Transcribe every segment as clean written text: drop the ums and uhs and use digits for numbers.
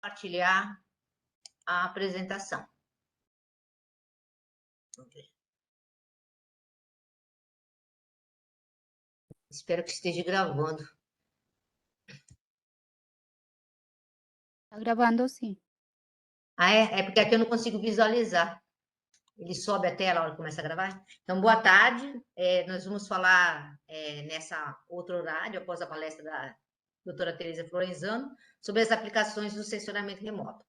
compartilhar a apresentação. Vamos ver. Espero que esteja gravando. Tá gravando, sim. Ah, é? É porque aqui eu não consigo visualizar. Ele sobe a tela na hora que começa a gravar. Então, boa tarde. Nós vamos falar nessa outro horário, após a palestra da doutora Tereza Florenzano, sobre as aplicações do sensoramento remoto.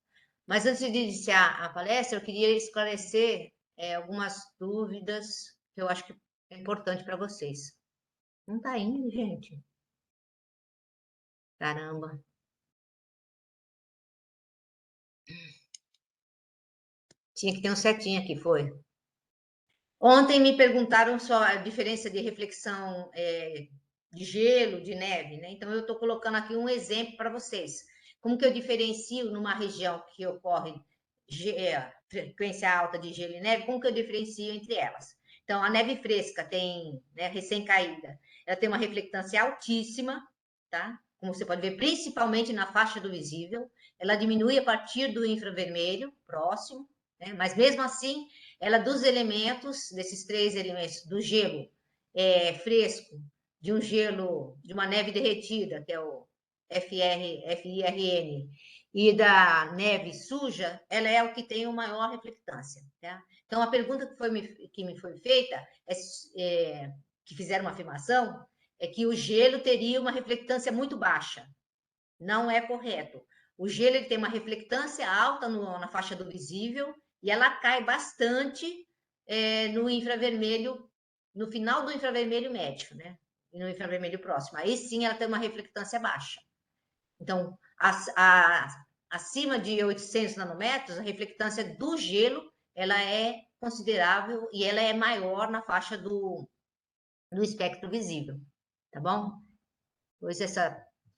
Mas antes de iniciar a palestra, eu queria esclarecer algumas dúvidas que eu acho que é importante para vocês. Não está indo, gente? Caramba. Tinha que ter um setinho aqui, foi. Ontem me perguntaram só a diferença de reflexão de gelo, de neve, né? Então, eu estou colocando aqui um exemplo para vocês. Como que eu diferencio numa região que ocorre frequência alta de gelo e neve, como que eu diferencio entre elas? Então, a neve fresca tem, né, recém-caída, ela tem uma reflectância altíssima, tá? Como você pode ver, principalmente na faixa do visível, ela diminui a partir do infravermelho próximo, né? Mas mesmo assim, ela dos elementos, desses três elementos, do gelo fresco, de um gelo, de uma neve derretida, que é o FIRN, e da neve suja, ela é o que tem uma maior reflectância. Tá? Então, a pergunta que me foi feita, que fizeram uma afirmação, é que o gelo teria uma reflectância muito baixa. Não é correto. O gelo ele tem uma reflectância alta na faixa do visível e ela cai bastante no infravermelho, no final do infravermelho médio, né? E no infravermelho próximo. Aí sim ela tem uma reflectância baixa. Então, acima de 800 nanômetros, a reflectância do gelo ela é considerável e ela é maior na faixa do espectro visível, tá bom? Pois essa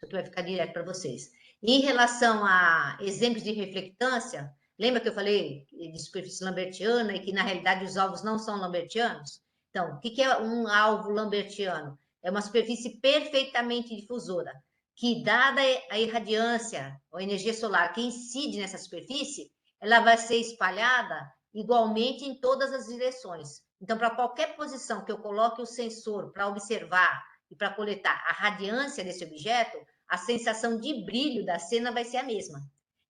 aqui vai ficar direto para vocês. Em relação a exemplos de reflectância, lembra que eu falei de superfície lambertiana e que, na realidade, os alvos não são lambertianos? Então, o que é um alvo lambertiano? É uma superfície perfeitamente difusora, que, dada a irradiância ou a energia solar que incide nessa superfície, ela vai ser espalhada igualmente em todas as direções. Então, para qualquer posição que eu coloque o sensor para observar e para coletar a radiância desse objeto, a sensação de brilho da cena vai ser a mesma.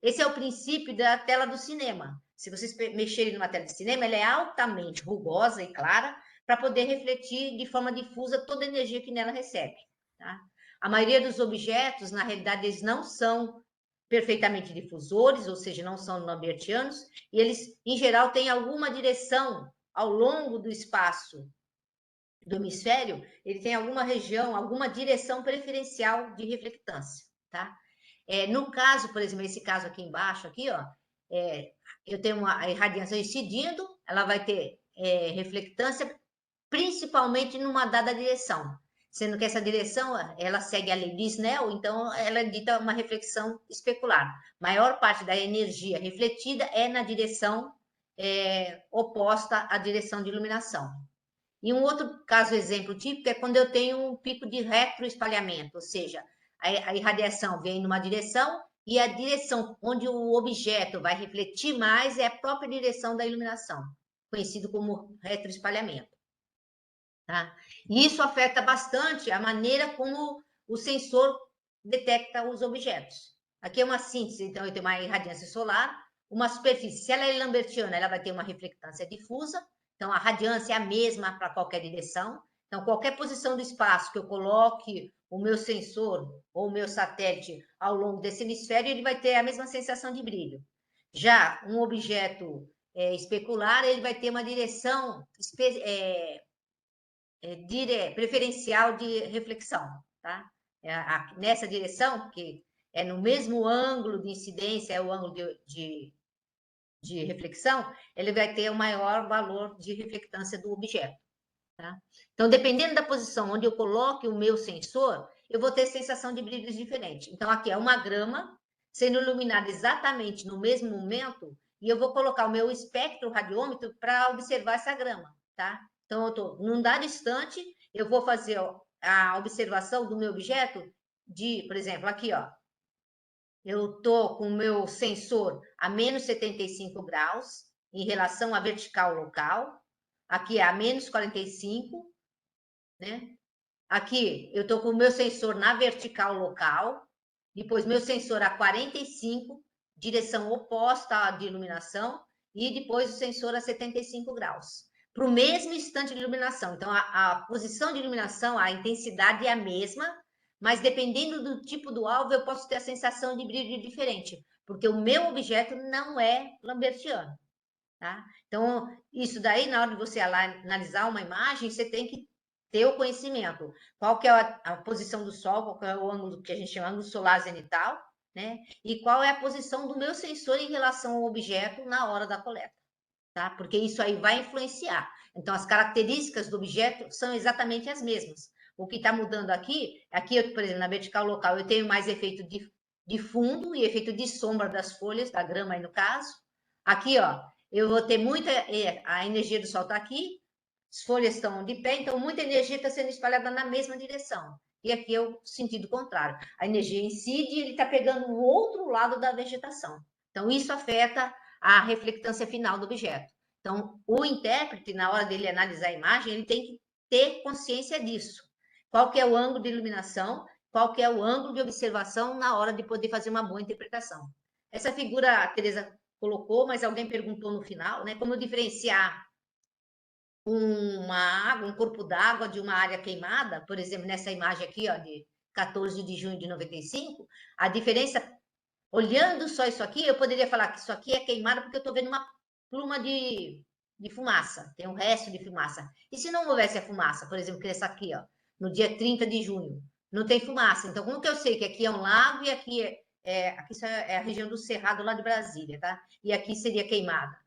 Esse é o princípio da tela do cinema. Se vocês mexerem numa tela de cinema, ela é altamente rugosa e clara para poder refletir de forma difusa toda a energia que nela recebe. Tá? A maioria dos objetos, na realidade, eles não são perfeitamente difusores, ou seja, não são lambertianos, e eles, em geral, têm alguma direção ao longo do espaço do hemisfério, ele tem alguma região, alguma direção preferencial de reflectância, tá? No caso, por exemplo, esse caso aqui embaixo, aqui, ó, eu tenho uma irradiação incidindo, ela vai ter reflectância principalmente numa dada direção, sendo que essa direção, ela segue a lei de Snell, então ela dita uma reflexão especular. Maior parte da energia refletida é na direção oposta à direção de iluminação. E um outro caso, exemplo típico, é quando eu tenho um pico de retroespalhamento, ou seja, a irradiação vem numa direção e a direção onde o objeto vai refletir mais é a própria direção da iluminação, conhecido como retroespalhamento. Tá? E isso afeta bastante a maneira como o sensor detecta os objetos. Aqui é uma síntese, então eu tenho uma irradiância solar, uma superfície, se ela é lambertiana, ela vai ter uma reflectância difusa, então a radiância é a mesma para qualquer direção. Então, qualquer posição do espaço que eu coloque o meu sensor ou o meu satélite ao longo desse hemisfério, ele vai ter a mesma sensação de brilho. Já um objeto especular, ele vai ter uma direção preferencial de reflexão, tá? Nessa direção, que é no mesmo ângulo de incidência, é o ângulo de reflexão, ele vai ter o maior valor de reflectância do objeto. Tá? Então, dependendo da posição onde eu coloque o meu sensor, eu vou ter sensação de brilhos diferente. Então, aqui é uma grama sendo iluminada exatamente no mesmo momento e eu vou colocar o meu espectro radiômetro para observar essa grama, tá? Então, eu tô num dado instante, eu vou fazer a observação do meu objeto de, por exemplo, aqui, ó, eu estou com o meu sensor a menos 75 graus em relação à vertical local. Aqui é a menos 45, né? Aqui eu estou com o meu sensor na vertical local, depois meu sensor a 45, direção oposta de iluminação, e depois o sensor a 75 graus, para o mesmo instante de iluminação. Então, a posição de iluminação, a intensidade é a mesma, mas dependendo do tipo do alvo, eu posso ter a sensação de brilho diferente, porque o meu objeto não é lambertiano. Tá? Então, isso daí, na hora de você analisar uma imagem, você tem que ter o conhecimento. Qual que é a posição do Sol, qual é o ângulo que a gente chama de ângulo solar zenital, né? E qual é a posição do meu sensor em relação ao objeto na hora da coleta, tá? Porque isso aí vai influenciar. Então, as características do objeto são exatamente as mesmas. O que está mudando aqui, por exemplo, na vertical local, eu tenho mais efeito de fundo e efeito de sombra das folhas, da grama aí no caso. Aqui, ó, eu vou ter a energia do sol está aqui, as folhas estão de pé, então muita energia está sendo espalhada na mesma direção. E aqui é o sentido contrário. A energia incide e ele está pegando o outro lado da vegetação. Então, isso afeta a reflectância final do objeto. Então, o intérprete, na hora dele analisar a imagem, ele tem que ter consciência disso. Qual que é o ângulo de iluminação, qual que é o ângulo de observação na hora de poder fazer uma boa interpretação. Essa figura a Teresa colocou, mas alguém perguntou no final, né? Como diferenciar uma água, um corpo d'água de uma área queimada, por exemplo, nessa imagem aqui, ó, de 14 de junho de 95, a diferença, olhando só isso aqui, eu poderia falar que isso aqui é queimado porque eu estou vendo uma pluma de fumaça, tem um resto de fumaça. E se não houvesse a fumaça, por exemplo, que essa aqui, ó, no dia 30 de junho, não tem fumaça. Então, como que eu sei que aqui é um lago e aqui aqui é a região do Cerrado lá de Brasília, tá? E aqui seria queimada.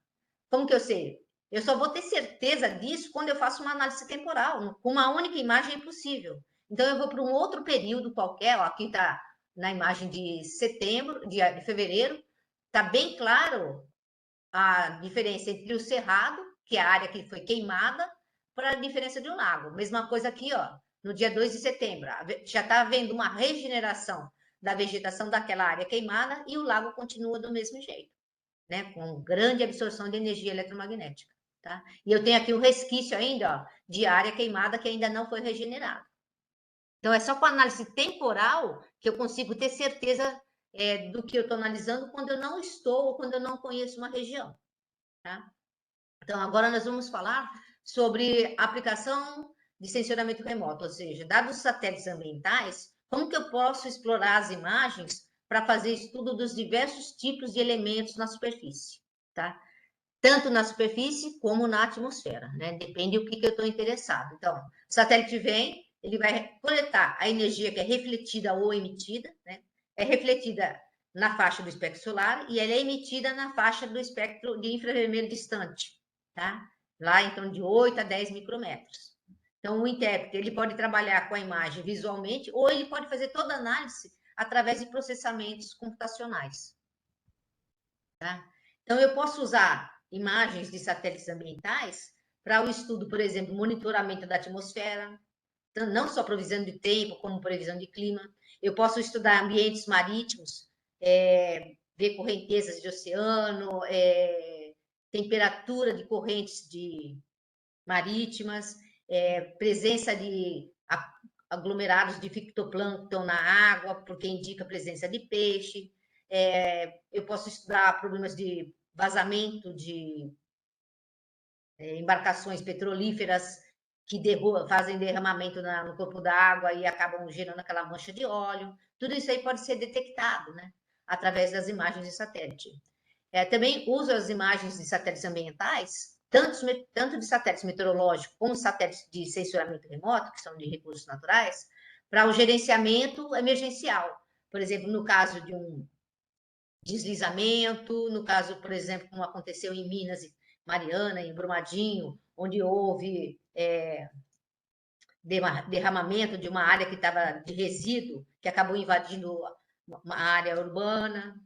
Como que eu sei? Eu só vou ter certeza disso quando eu faço uma análise temporal. Com uma única imagem é impossível. Então, eu vou para um outro período qualquer. Ó, aqui está na imagem de setembro, de fevereiro. Está bem claro a diferença entre o cerrado, que é a área que foi queimada, para a diferença de um lago. Mesma coisa aqui, ó, no dia 2 de setembro. Já está havendo uma regeneração da vegetação daquela área queimada e o lago continua do mesmo jeito, né? Com grande absorção de energia eletromagnética. Tá? E eu tenho aqui um resquício ainda, ó, de área queimada que ainda não foi regenerada. Então, é só com análise temporal que eu consigo ter certeza do que eu estou analisando quando eu não estou ou quando eu não conheço uma região. Tá? Então, agora nós vamos falar sobre aplicação de sensoramento remoto, ou seja, dados satélites ambientais, como que eu posso explorar as imagens para fazer estudo dos diversos tipos de elementos na superfície, tá? Tanto na superfície como na atmosfera, né? Depende do que eu estou interessado. Então, o satélite vem, ele vai coletar a energia que é refletida ou emitida, né? É refletida na faixa do espectro solar e ela é emitida na faixa do espectro de infravermelho distante, tá? Lá em torno de 8 a 10 micrômetros. Então, o intérprete, ele pode trabalhar com a imagem visualmente ou ele pode fazer toda a análise através de processamentos computacionais, tá? Então, eu posso usar imagens de satélites ambientais para o estudo, por exemplo, monitoramento da atmosfera, não só previsão de tempo, como previsão de clima. Eu posso estudar ambientes marítimos, ver correntezas de oceano, temperatura de correntes marítimas, presença de aglomerados de fitoplâncton na água, porque indica a presença de peixe. Eu posso estudar problemas de vazamento de embarcações petrolíferas que fazem derramamento no corpo d'água e acabam gerando aquela mancha de óleo. Tudo isso aí pode ser detectado, né? Através das imagens de satélite. Também uso as imagens de satélites ambientais, tanto de satélites meteorológicos como satélites de sensoramento remoto, que são de recursos naturais, para o gerenciamento emergencial. Por exemplo, no caso de um deslizamento, no caso, por exemplo, como aconteceu em Minas e Mariana, em Brumadinho, onde houve derramamento de uma área que estava de resíduo, que acabou invadindo uma área urbana.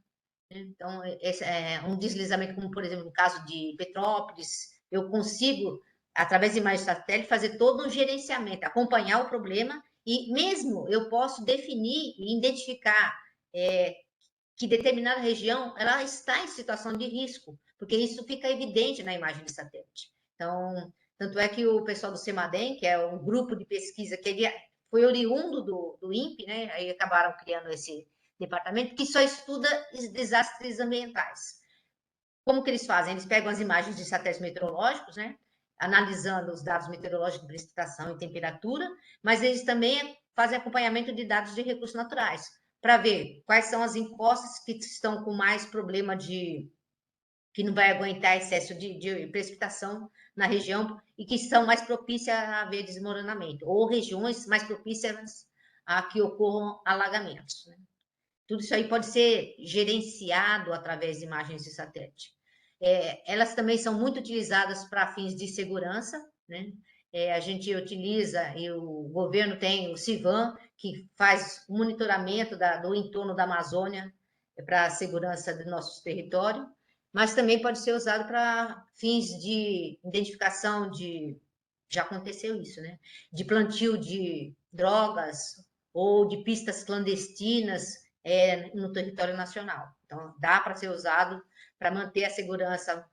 Então, esse é um deslizamento, como, por exemplo, no caso de Petrópolis, eu consigo, através de imagens de satélite, fazer todo um gerenciamento, acompanhar o problema e mesmo eu posso definir e identificar que determinada região ela está em situação de risco, porque isso fica evidente na imagem de satélite. Então, tanto é que o pessoal do CEMADEM, que é um grupo de pesquisa que ele foi oriundo do INPE, né? Aí acabaram criando esse departamento que só estuda desastres ambientais. Como que eles fazem? Eles pegam as imagens de satélites meteorológicos, né? Analisando os dados meteorológicos de precipitação e temperatura, mas eles também fazem acompanhamento de dados de recursos naturais, para ver quais são as encostas que estão com mais problema de que não vai aguentar excesso de precipitação na região e que são mais propícias a haver desmoronamento, ou regiões mais propícias a que ocorram alagamentos. Né? Tudo isso aí pode ser gerenciado através de imagens de satélite. Elas também são muito utilizadas para fins de segurança, né? A gente utiliza, e o governo tem o CIVAM, que faz monitoramento do entorno da Amazônia para a segurança do nosso território, mas também pode ser usado para fins de identificação já aconteceu isso, né? De plantio de drogas ou de pistas clandestinas no território nacional. Então, dá para ser usado para manter a segurança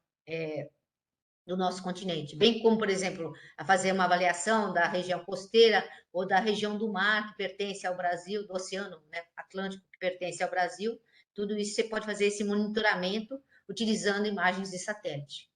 do nosso continente, bem como, por exemplo, a fazer uma avaliação da região costeira ou da região do mar que pertence ao Brasil, do Oceano, né, Atlântico que pertence ao Brasil. Tudo isso você pode fazer esse monitoramento utilizando imagens de satélite.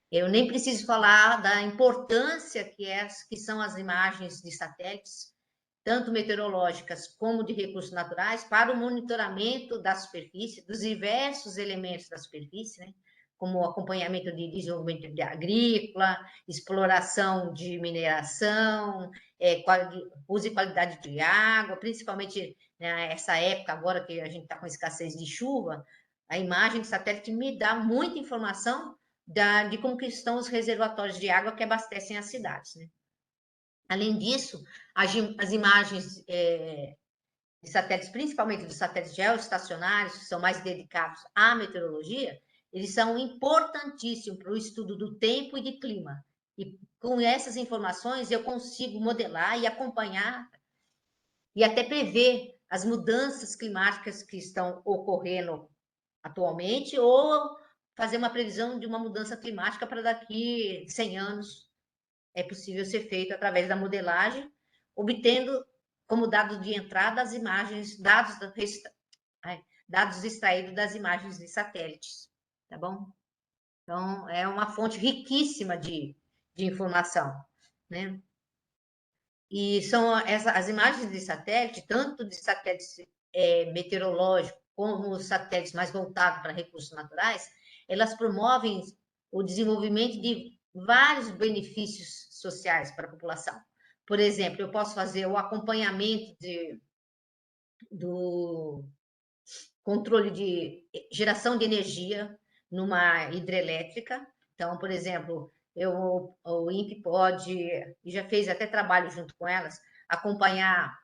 Eu nem preciso falar da importância que são as imagens de satélites, tanto meteorológicas como de recursos naturais, para o monitoramento da superfície, dos diversos elementos da superfície, né? Como acompanhamento de desenvolvimento agrícola, exploração de mineração, uso e qualidade de água, principalmente nessa época agora que a gente está com escassez de chuva, a imagem de satélite me dá muita informação de como que estão os reservatórios de água que abastecem as cidades, né? Além disso, as imagens de satélites, principalmente dos satélites geoestacionários, que são mais dedicados à meteorologia, eles são importantíssimos para o estudo do tempo e de clima. E com essas informações eu consigo modelar e acompanhar e até prever as mudanças climáticas que estão ocorrendo atualmente ou fazer uma previsão de uma mudança climática para daqui 100 anos. É possível ser feito através da modelagem, obtendo como dado de entrada as imagens, dados extraídos das imagens de satélites, tá bom? Então, é uma fonte riquíssima de informação, né? E são as imagens de satélite, tanto de satélites meteorológicos, como os satélites mais voltados para recursos naturais, elas promovem o desenvolvimento de vários benefícios sociais para a população. Por exemplo, eu posso fazer o acompanhamento do controle de geração de energia numa hidrelétrica. Então, por exemplo, o INPE pode, e já fez até trabalho junto com elas, acompanhar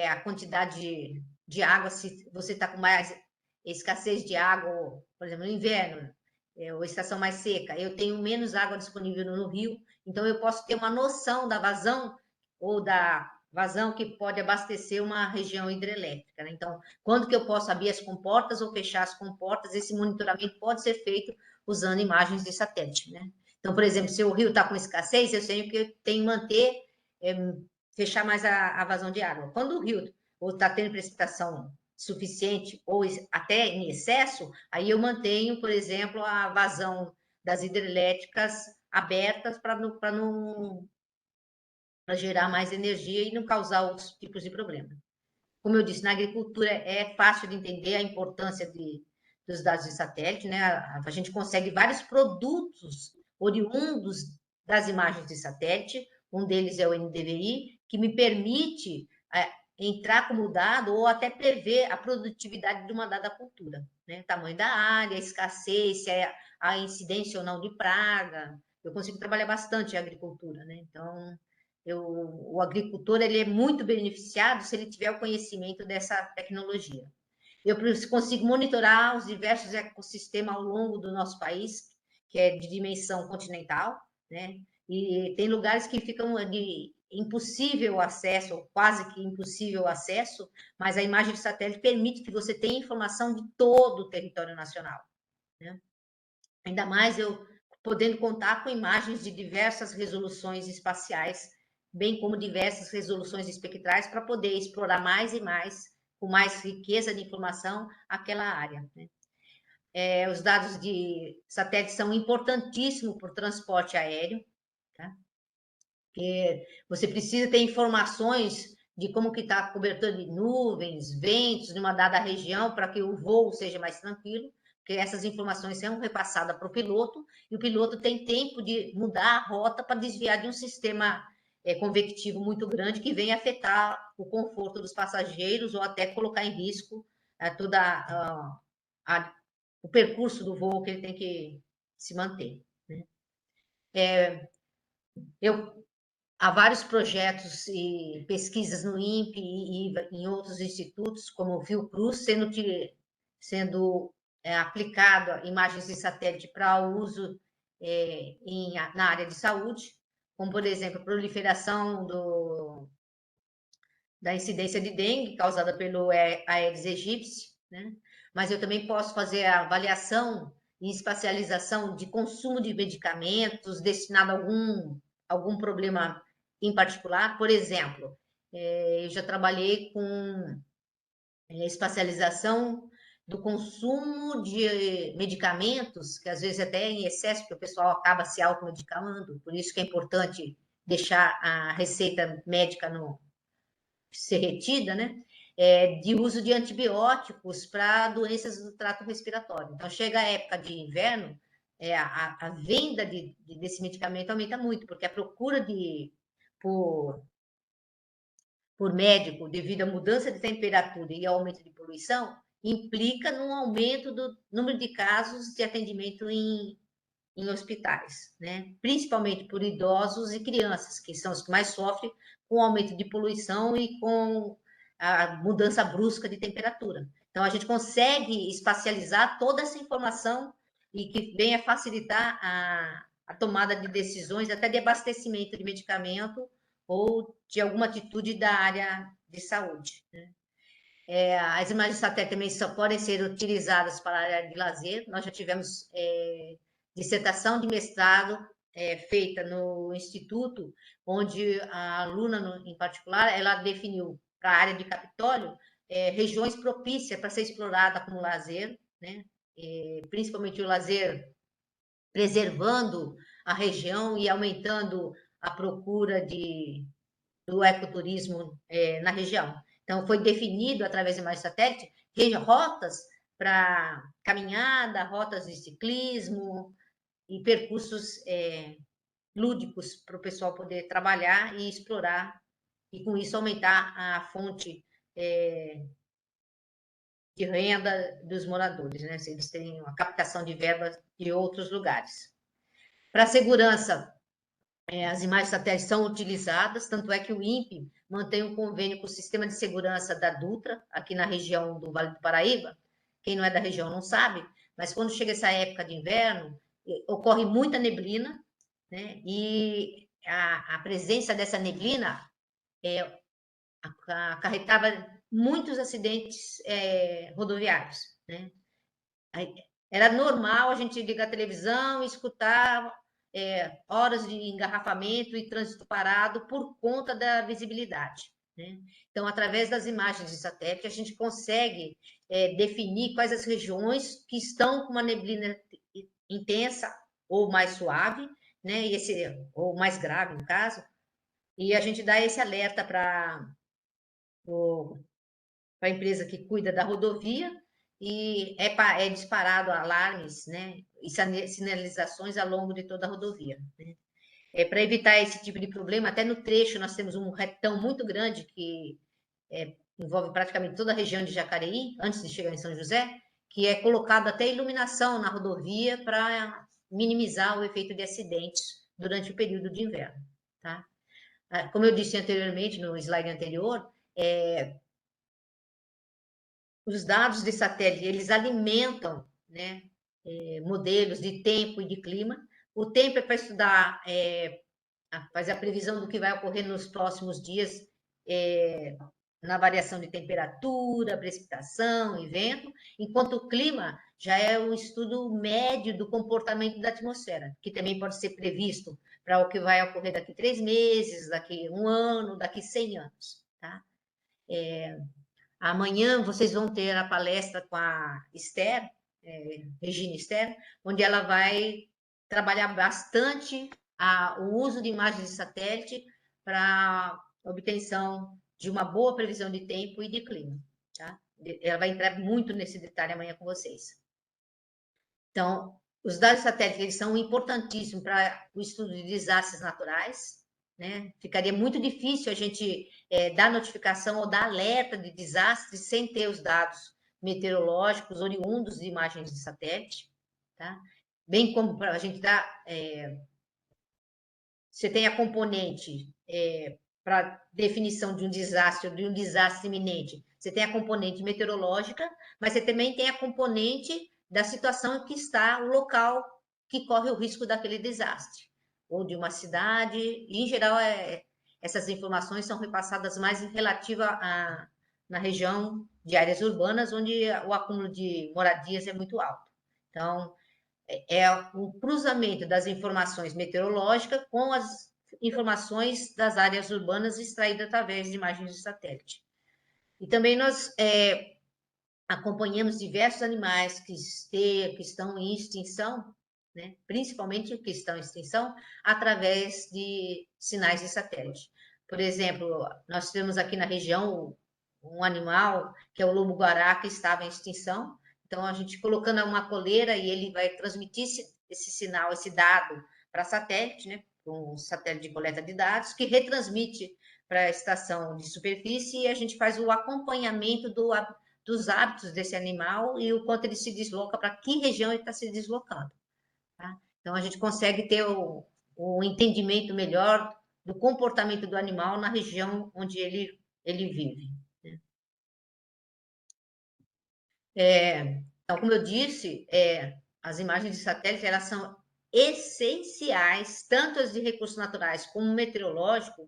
a quantidade de água, se você está com mais escassez de água, por exemplo, no inverno, ou estação mais seca, eu tenho menos água disponível no rio, então eu posso ter uma noção da vazão ou da vazão que pode abastecer uma região hidrelétrica. Né? Então, quando que eu posso abrir as comportas ou fechar as comportas, esse monitoramento pode ser feito usando imagens de satélite. Né? Então, por exemplo, se o rio está com escassez, eu sei que eu tenho que manter, fechar mais a vazão de água. Quando o rio está tendo precipitação suficiente ou até em excesso, aí eu mantenho, por exemplo, a vazão das hidrelétricas abertas para gerar mais energia e não causar outros tipos de problema. Como eu disse, na agricultura é fácil de entender a importância dos dados de satélite, né? A gente consegue vários produtos oriundos das imagens de satélite, um deles é o NDVI, que me permite entrar como dado ou até prever a produtividade de uma dada cultura, né? Tamanho da área, a escassez, se é a incidência ou não de praga. Eu consigo trabalhar bastante em agricultura, né? Então, o agricultor ele é muito beneficiado se ele tiver o conhecimento dessa tecnologia. Eu consigo monitorar os diversos ecossistemas ao longo do nosso país, que é de dimensão continental, né? E tem lugares que ficam impossível acesso, ou quase que impossível acesso, mas a imagem de satélite permite que você tenha informação de todo o território nacional, né? Ainda mais eu podendo contar com imagens de diversas resoluções espaciais, bem como diversas resoluções espectrais, para poder explorar mais e mais, com mais riqueza de informação, aquela área, né? Os dados de satélite são importantíssimos para o transporte aéreo, tá? Porque você precisa ter informações de como que está a cobertura de nuvens, ventos, de uma dada região, para que o voo seja mais tranquilo, porque essas informações são repassadas para o piloto, e o piloto tem tempo de mudar a rota para desviar de um sistema convectivo muito grande que vem afetar o conforto dos passageiros ou até colocar em risco o percurso do voo que ele tem que se manter, né? Há vários projetos e pesquisas no INPE e em outros institutos, como o Fiocruz, sendo aplicado imagens de satélite para uso na área de saúde, como, por exemplo, a proliferação da incidência de dengue causada pelo Aedes aegypti, né? Mas eu também posso fazer a avaliação e espacialização de consumo de medicamentos destinado a algum problema em particular. Por exemplo, eu já trabalhei com espacialização do consumo de medicamentos, que às vezes até em excesso, porque o pessoal acaba se automedicando, por isso que é importante deixar a receita médica ser retida, né? De uso de antibióticos para doenças do trato respiratório. Então, chega a época de inverno, a venda desse medicamento aumenta muito, porque a procura por médico, devido à mudança de temperatura e ao aumento de poluição, implica num aumento do número de casos de atendimento em hospitais, né? Principalmente por idosos e crianças, que são os que mais sofrem com o aumento de poluição e com a mudança brusca de temperatura. Então, a gente consegue espacializar toda essa informação e que venha facilitar a tomada de decisões, até de abastecimento de medicamento ou de alguma atitude da área de saúde, né? As imagens de satélite também só podem ser utilizadas para a área de lazer. Nós já tivemos dissertação de mestrado feita no Instituto, onde a aluna, em particular, ela definiu para a área de Capitólio regiões propícias para ser explorada como lazer, né? Principalmente o lazer preservando a região e aumentando a procura do ecoturismo na região. Então, foi definido, através de imagens satélite, rotas para caminhada, rotas de ciclismo e percursos lúdicos para o pessoal poder trabalhar e explorar, e com isso aumentar a fonte de renda dos moradores, né? Se eles têm uma captação de verbas de outros lugares. Para a segurança, as imagens satélites são utilizadas, tanto é que o INPE mantém um convênio com o Sistema de Segurança da Dutra, aqui na região do Vale do Paraíba. Quem não é da região não sabe, mas quando chega essa época de inverno, ocorre muita neblina, né? E a presença dessa neblina acarretava muitos acidentes rodoviários, né? Era normal a gente ligar a televisão e escutar horas de engarrafamento e trânsito parado por conta da visibilidade, né? Então, através das imagens de satélite, a gente consegue definir quais as regiões que estão com uma neblina intensa ou mais suave, né? Ou mais grave, no caso, e a gente dá esse alerta para a empresa que cuida da rodovia, e é disparado alarmes, né, e sinalizações ao longo de toda a rodovia, né? Para evitar esse tipo de problema, até no trecho nós temos um retão muito grande que envolve praticamente toda a região de Jacareí, antes de chegar em São José, que é colocado até iluminação na rodovia para minimizar o efeito de acidentes durante o período de inverno, tá? Como eu disse anteriormente, no slide anterior, os dados de satélite, eles alimentam, né, modelos de tempo e de clima. O tempo é para estudar faz a previsão do que vai ocorrer nos próximos dias, na variação de temperatura, precipitação e vento, enquanto o clima já é um estudo médio do comportamento da atmosfera, que também pode ser previsto para o que vai ocorrer daqui 3 meses, daqui 1 ano, daqui 100 anos, tá? Amanhã vocês vão ter a palestra com a Esther, Regina Esther, onde ela vai trabalhar bastante o uso de imagens de satélite para obtenção de uma boa previsão de tempo e de clima. Tá? Ela vai entrar muito nesse detalhe amanhã com vocês. Então, os dados satélites eles são importantíssimos para o estudo de desastres naturais, né? Ficaria muito difícil a gente dar notificação ou dar alerta de desastres sem ter os dados meteorológicos oriundos de imagens de satélite, tá? Bem como para a gente dar... você tem a componente para definição de um desastre ou de um desastre iminente, você tem a componente meteorológica, mas você também tem a componente da situação em que está o local que corre o risco daquele desastre, ou de uma cidade, e em geral essas informações são repassadas mais relativa na região de áreas urbanas, onde o acúmulo de moradias é muito alto. Então, é o cruzamento das informações meteorológicas com as informações das áreas urbanas extraídas através de imagens de satélite. E também nós acompanhamos diversos animais que estão em extinção, né? Principalmente que estão em extinção, através de sinais de satélite. Por exemplo, nós temos aqui na região um animal que é o lobo-guará, que estava em extinção. Então, a gente colocando uma coleira e ele vai transmitir esse sinal, esse dado para satélite, né? Um satélite de coleta de dados, que retransmite para a estação de superfície e a gente faz o acompanhamento dos hábitos desse animal e o quanto ele se desloca, para que região ele está se deslocando. Tá? Então, a gente consegue ter o entendimento melhor do comportamento do animal na região onde ele vive. Né? Então, como eu disse, as imagens de satélite elas são essenciais, tanto as de recursos naturais como meteorológico,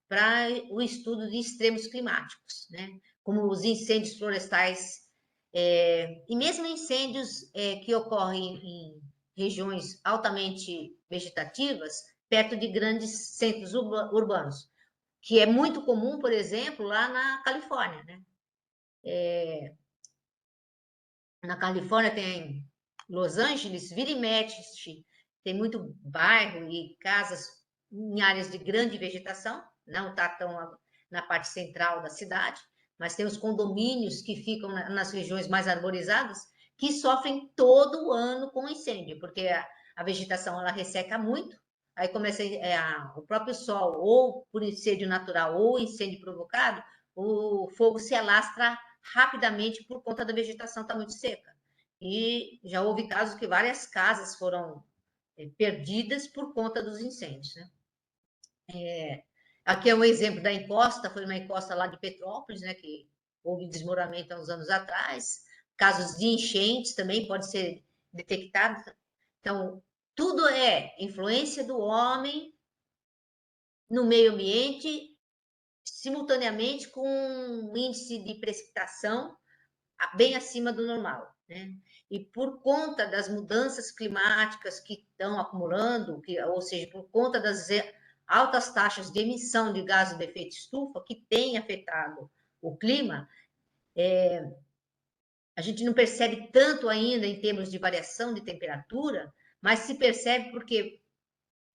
para o estudo de extremos climáticos, né? Como os incêndios florestais, e mesmo incêndios que ocorrem em regiões altamente vegetativas, perto de grandes centros urbanos, que é muito comum, por exemplo, lá na Califórnia, né? Na Califórnia tem Los Angeles, vira e mexe, tem muito bairro e casas em áreas de grande vegetação, não está tão na parte central da cidade, mas tem os condomínios que ficam nas regiões mais arborizadas, que sofrem todo o ano com incêndio, porque a vegetação ela resseca muito, aí começa o próprio sol, ou por incêndio natural, ou incêndio provocado, o fogo se alastra rapidamente por conta da vegetação estar muito seca. E já houve casos que várias casas foram perdidas por conta dos incêndios. Né? Aqui é um exemplo da encosta, foi uma encosta lá de Petrópolis, né, que houve desmoronamento há uns anos atrás. Casos de enchentes também pode ser detectados. Então, tudo é influência do homem no meio ambiente, simultaneamente com um índice de precipitação bem acima do normal. Né? E por conta das mudanças climáticas que estão acumulando, ou seja, por conta das altas taxas de emissão de gases de efeito estufa, que tem afetado o clima, a gente não percebe tanto ainda em termos de variação de temperatura, mas se percebe porque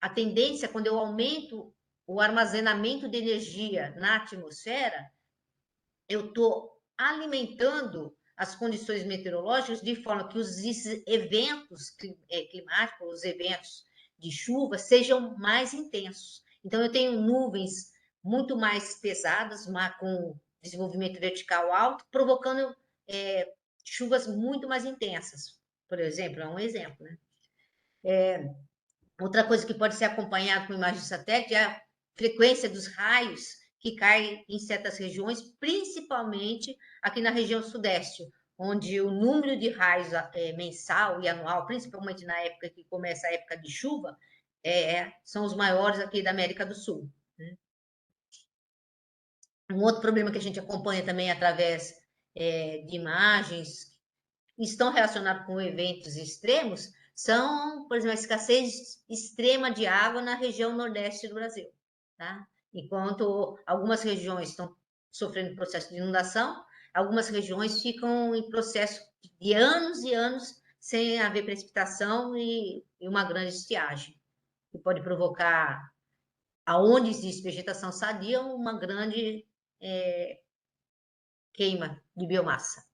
a tendência, quando eu aumento o armazenamento de energia na atmosfera, eu estou alimentando as condições meteorológicas de forma que os eventos climáticos, os eventos de chuva, sejam mais intensos. Então, eu tenho nuvens muito mais pesadas, com desenvolvimento vertical alto, provocando chuvas muito mais intensas. Por exemplo, é um exemplo. Né? Outra coisa que pode ser acompanhada com imagem de satélite é a frequência dos raios que caem em certas regiões, principalmente aqui na região sudeste, onde o número de raios mensal e anual, principalmente na época que começa a época de chuva, São os maiores aqui da América do Sul. Né? Um outro problema que a gente acompanha também através de imagens que estão relacionados com eventos extremos são, por exemplo, a escassez extrema de água na região nordeste do Brasil. Tá? Enquanto algumas regiões estão sofrendo processo de inundação, algumas regiões ficam em processo de anos e anos sem haver precipitação e uma grande estiagem, que pode provocar, aonde existe vegetação sadia, uma grande queima de biomassa.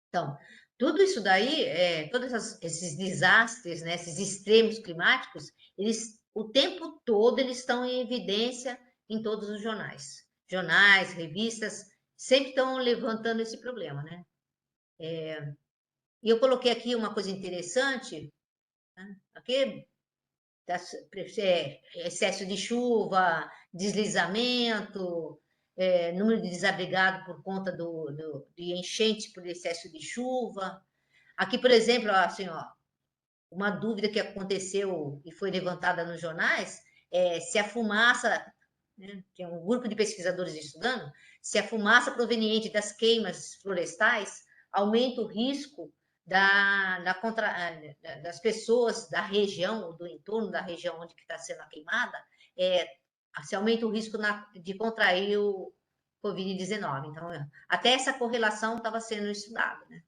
Então, tudo isso daí, todos esses desastres, né, esses extremos climáticos, eles, o tempo todo, eles estão em evidência em todos os jornais. Jornais, revistas, sempre estão levantando esse problema, né? E eu coloquei aqui uma coisa interessante, né? Aqui, excesso de chuva, deslizamento, número de desabrigados por conta de enchentes por excesso de chuva. Aqui, por exemplo, assim, ó, uma dúvida que aconteceu e foi levantada nos jornais é se a fumaça, né, tem um grupo de pesquisadores estudando, se a fumaça proveniente das queimas florestais aumenta o risco das pessoas da região, do entorno da região onde está sendo queimada, se aumenta o risco de contrair o Covid-19. Então, até essa correlação estava sendo estudada, né?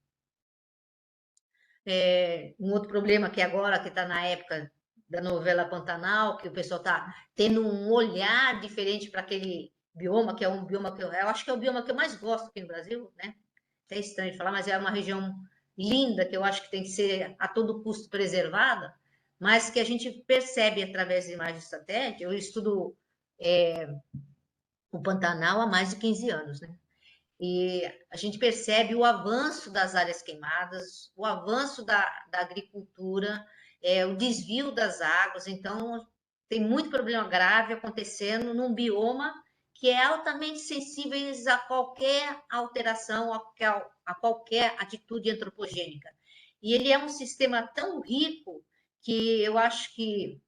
Um outro problema que agora, que está na época da novela Pantanal, que o pessoal está tendo um olhar diferente para aquele bioma, que é um bioma que eu acho que é o bioma que eu mais gosto aqui no Brasil, né? É estranho de falar, mas é uma região linda, que eu acho que tem que ser a todo custo preservada, mas que a gente percebe através de imagens de satélite. Eu estudo o Pantanal há mais de 15 anos, né? E a gente percebe o avanço das áreas queimadas, o avanço da agricultura, o desvio das águas. Então, tem muito problema grave acontecendo num bioma que é altamente sensível a qualquer alteração, a qualquer atitude antropogênica. E ele é um sistema tão rico que eu acho que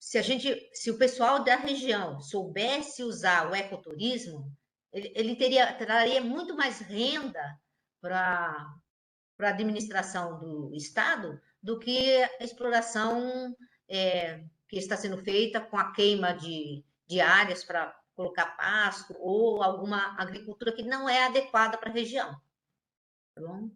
se o pessoal da região soubesse usar o ecoturismo, ele traria muito mais renda para a administração do Estado do que a exploração que está sendo feita com a queima de áreas para colocar pasto ou alguma agricultura que não é adequada para a região. Tá bom?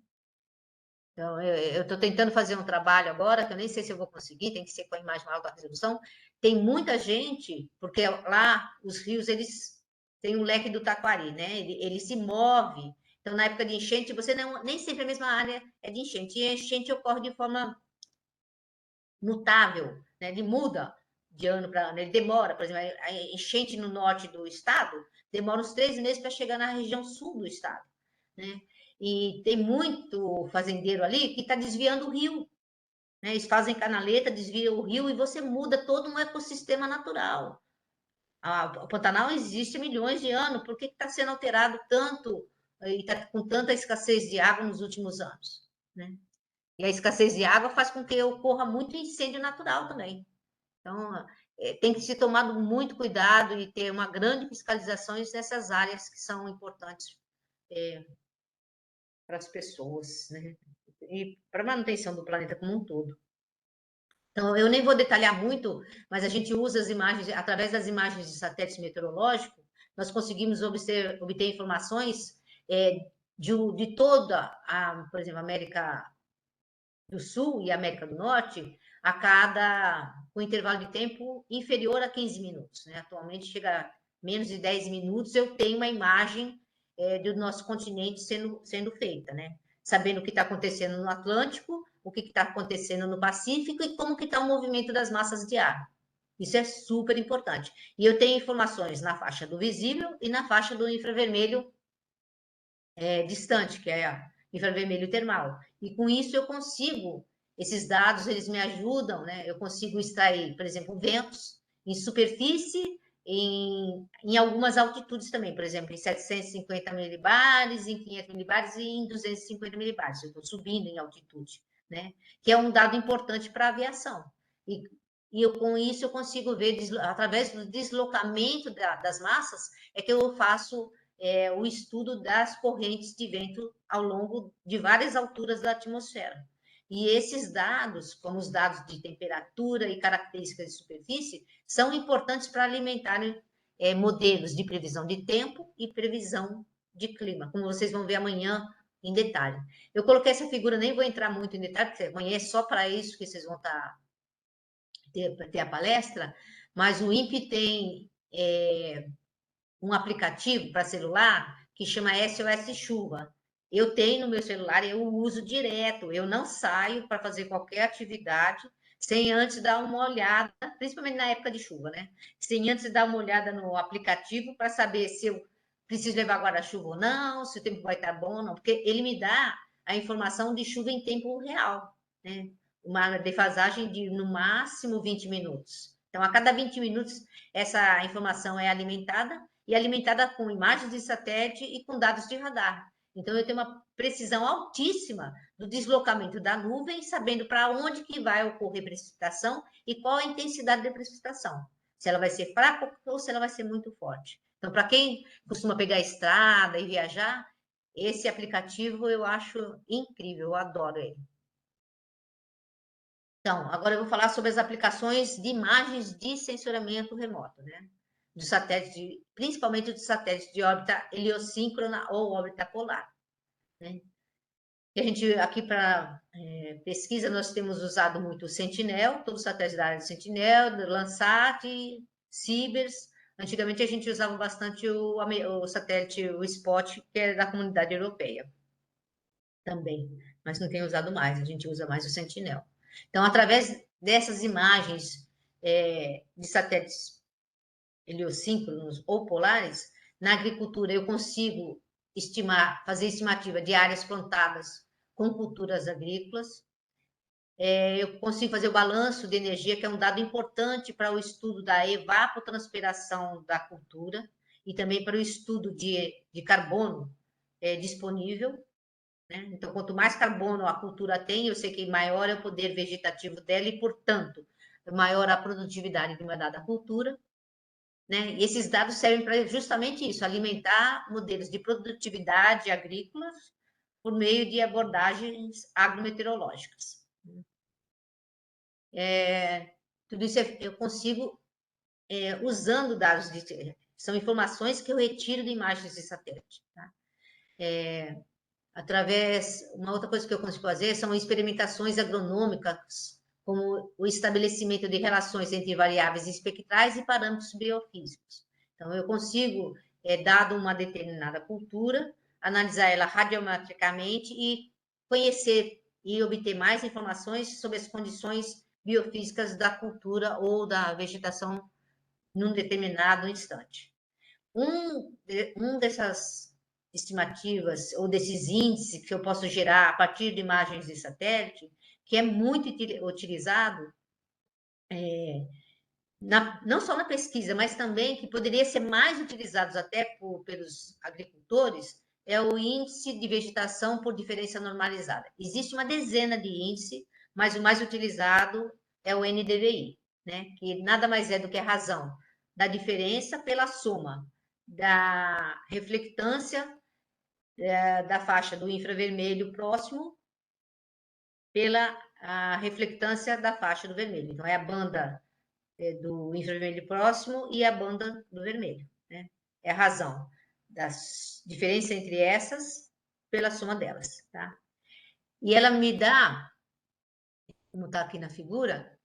Então, eu estou tentando fazer um trabalho agora, que eu nem sei se eu vou conseguir, tem que ser com a imagem alta resolução. Tem muita gente, porque lá os rios, eles têm um leque do Taquari, né? Ele se move. Então, na época de enchente, você nem sempre a mesma área é de enchente. E a enchente ocorre de forma mutável, né? Ele muda de ano para ano, ele demora. Por exemplo, a enchente no norte do estado demora uns 3 meses para chegar na região sul do estado, né? E tem muito fazendeiro ali que está desviando o rio, né? Eles fazem canaleta, desviam o rio e você muda todo um ecossistema natural. O Pantanal existe há milhões de anos, por que está sendo alterado tanto e está com tanta escassez de água nos últimos anos, né? E a escassez de água faz com que ocorra muito incêndio natural também. Então, tem que ser tomado muito cuidado e ter uma grande fiscalização nessas áreas que são importantes para as pessoas, né? E para a manutenção do planeta como um todo. Então, eu nem vou detalhar muito, mas a gente usa as imagens, através das imagens de satélite meteorológico, nós conseguimos obter informações de toda por exemplo, América do Sul e América do Norte, com intervalo de tempo inferior a 15 minutos. Né? Atualmente chega a menos de 10 minutos, eu tenho uma imagem do nosso continente sendo feita, né? Sabendo o que está acontecendo no Atlântico, o que está acontecendo no Pacífico e como que está o movimento das massas de ar. Isso é super importante. E eu tenho informações na faixa do visível e na faixa do infravermelho distante, que é infravermelho termal. E com isso eu consigo, esses dados, eles me ajudam, né? Eu consigo extrair, por exemplo, ventos em superfície, em algumas altitudes também, por exemplo, em 750 milibares, em 500 milibares e em 250 milibares. Eu estou subindo em altitude, né? Que é um dado importante para a aviação. Com isso, eu consigo ver, através do deslocamento das massas, é que eu faço o estudo das correntes de vento ao longo de várias alturas da atmosfera. E esses dados, como os dados de temperatura e características de superfície, são importantes para alimentar modelos de previsão de tempo e previsão de clima, como vocês vão ver amanhã em detalhe. Eu coloquei essa figura, nem vou entrar muito em detalhe, porque amanhã é só para isso que vocês vão ter a palestra, mas o INPE tem um aplicativo para celular que chama SOS Chuva. Eu tenho no meu celular, eu uso direto, eu não saio para fazer qualquer atividade sem antes dar uma olhada, principalmente na época de chuva, né? Sem antes dar uma olhada no aplicativo para saber se eu preciso levar guarda-chuva ou não, se o tempo vai estar bom ou não, porque ele me dá a informação de chuva em tempo real, né? Uma defasagem de, no máximo, 20 minutos. Então, a cada 20 minutos, essa informação é alimentada, e alimentada com imagens de satélite e com dados de radar. Então, eu tenho uma precisão altíssima do deslocamento da nuvem, sabendo para onde que vai ocorrer precipitação e qual a intensidade da precipitação. Se ela vai ser fraca ou se ela vai ser muito forte. Então, para quem costuma pegar a estrada e viajar, esse aplicativo eu acho incrível, eu adoro ele. Então, agora eu vou falar sobre as aplicações de imagens de sensoramento remoto, né? Do satélite, principalmente do satélite de órbita heliosíncrona ou órbita polar, né? E a gente, aqui para pesquisa, nós temos usado muito o Sentinel, todo o satélite da área de Sentinel, Landsat, Cibers. Antigamente a gente usava bastante o satélite, o Spot, que é da comunidade europeia também, mas não tem usado mais, a gente usa mais o Sentinel. Então, através dessas imagens de satélites heliosíncronos ou polares, na agricultura eu consigo fazer estimativa de áreas plantadas com culturas agrícolas. Eu consigo fazer o balanço de energia, que é um dado importante para o estudo da evapotranspiração da cultura e também para o estudo de carbono disponível, né? Então, quanto mais carbono a cultura tem, eu sei que maior é o poder vegetativo dela e, portanto, maior a produtividade de uma dada cultura, né? E esses dados servem para justamente isso, alimentar modelos de produtividade agrícolas por meio de abordagens agrometeorológicas. Tudo isso eu consigo usando dados são informações que eu retiro de imagens de satélite, tá? Uma outra coisa que eu consigo fazer são experimentações agronômicas, como o estabelecimento de relações entre variáveis espectrais e parâmetros biofísicos. Então, eu consigo, dado uma determinada cultura, analisar ela radiometricamente e conhecer e obter mais informações sobre as condições biofísicas da cultura ou da vegetação num determinado instante. Um dessas estimativas ou desses índices que eu posso gerar a partir de imagens de satélite, que é muito utilizado não só na pesquisa, mas também que poderia ser mais utilizado até pelos agricultores, é o índice de vegetação por diferença normalizada. Existe uma dezena de índices, mas o mais utilizado é o NDVI, né? Que nada mais é do que a razão da diferença pela soma da reflectância da faixa do infravermelho próximo pela reflectância da faixa do vermelho. Então, é a banda do infravermelho próximo e a banda do vermelho, né? É a razão da diferença entre essas pela soma delas, tá? E ela me dá, como está aqui na figura,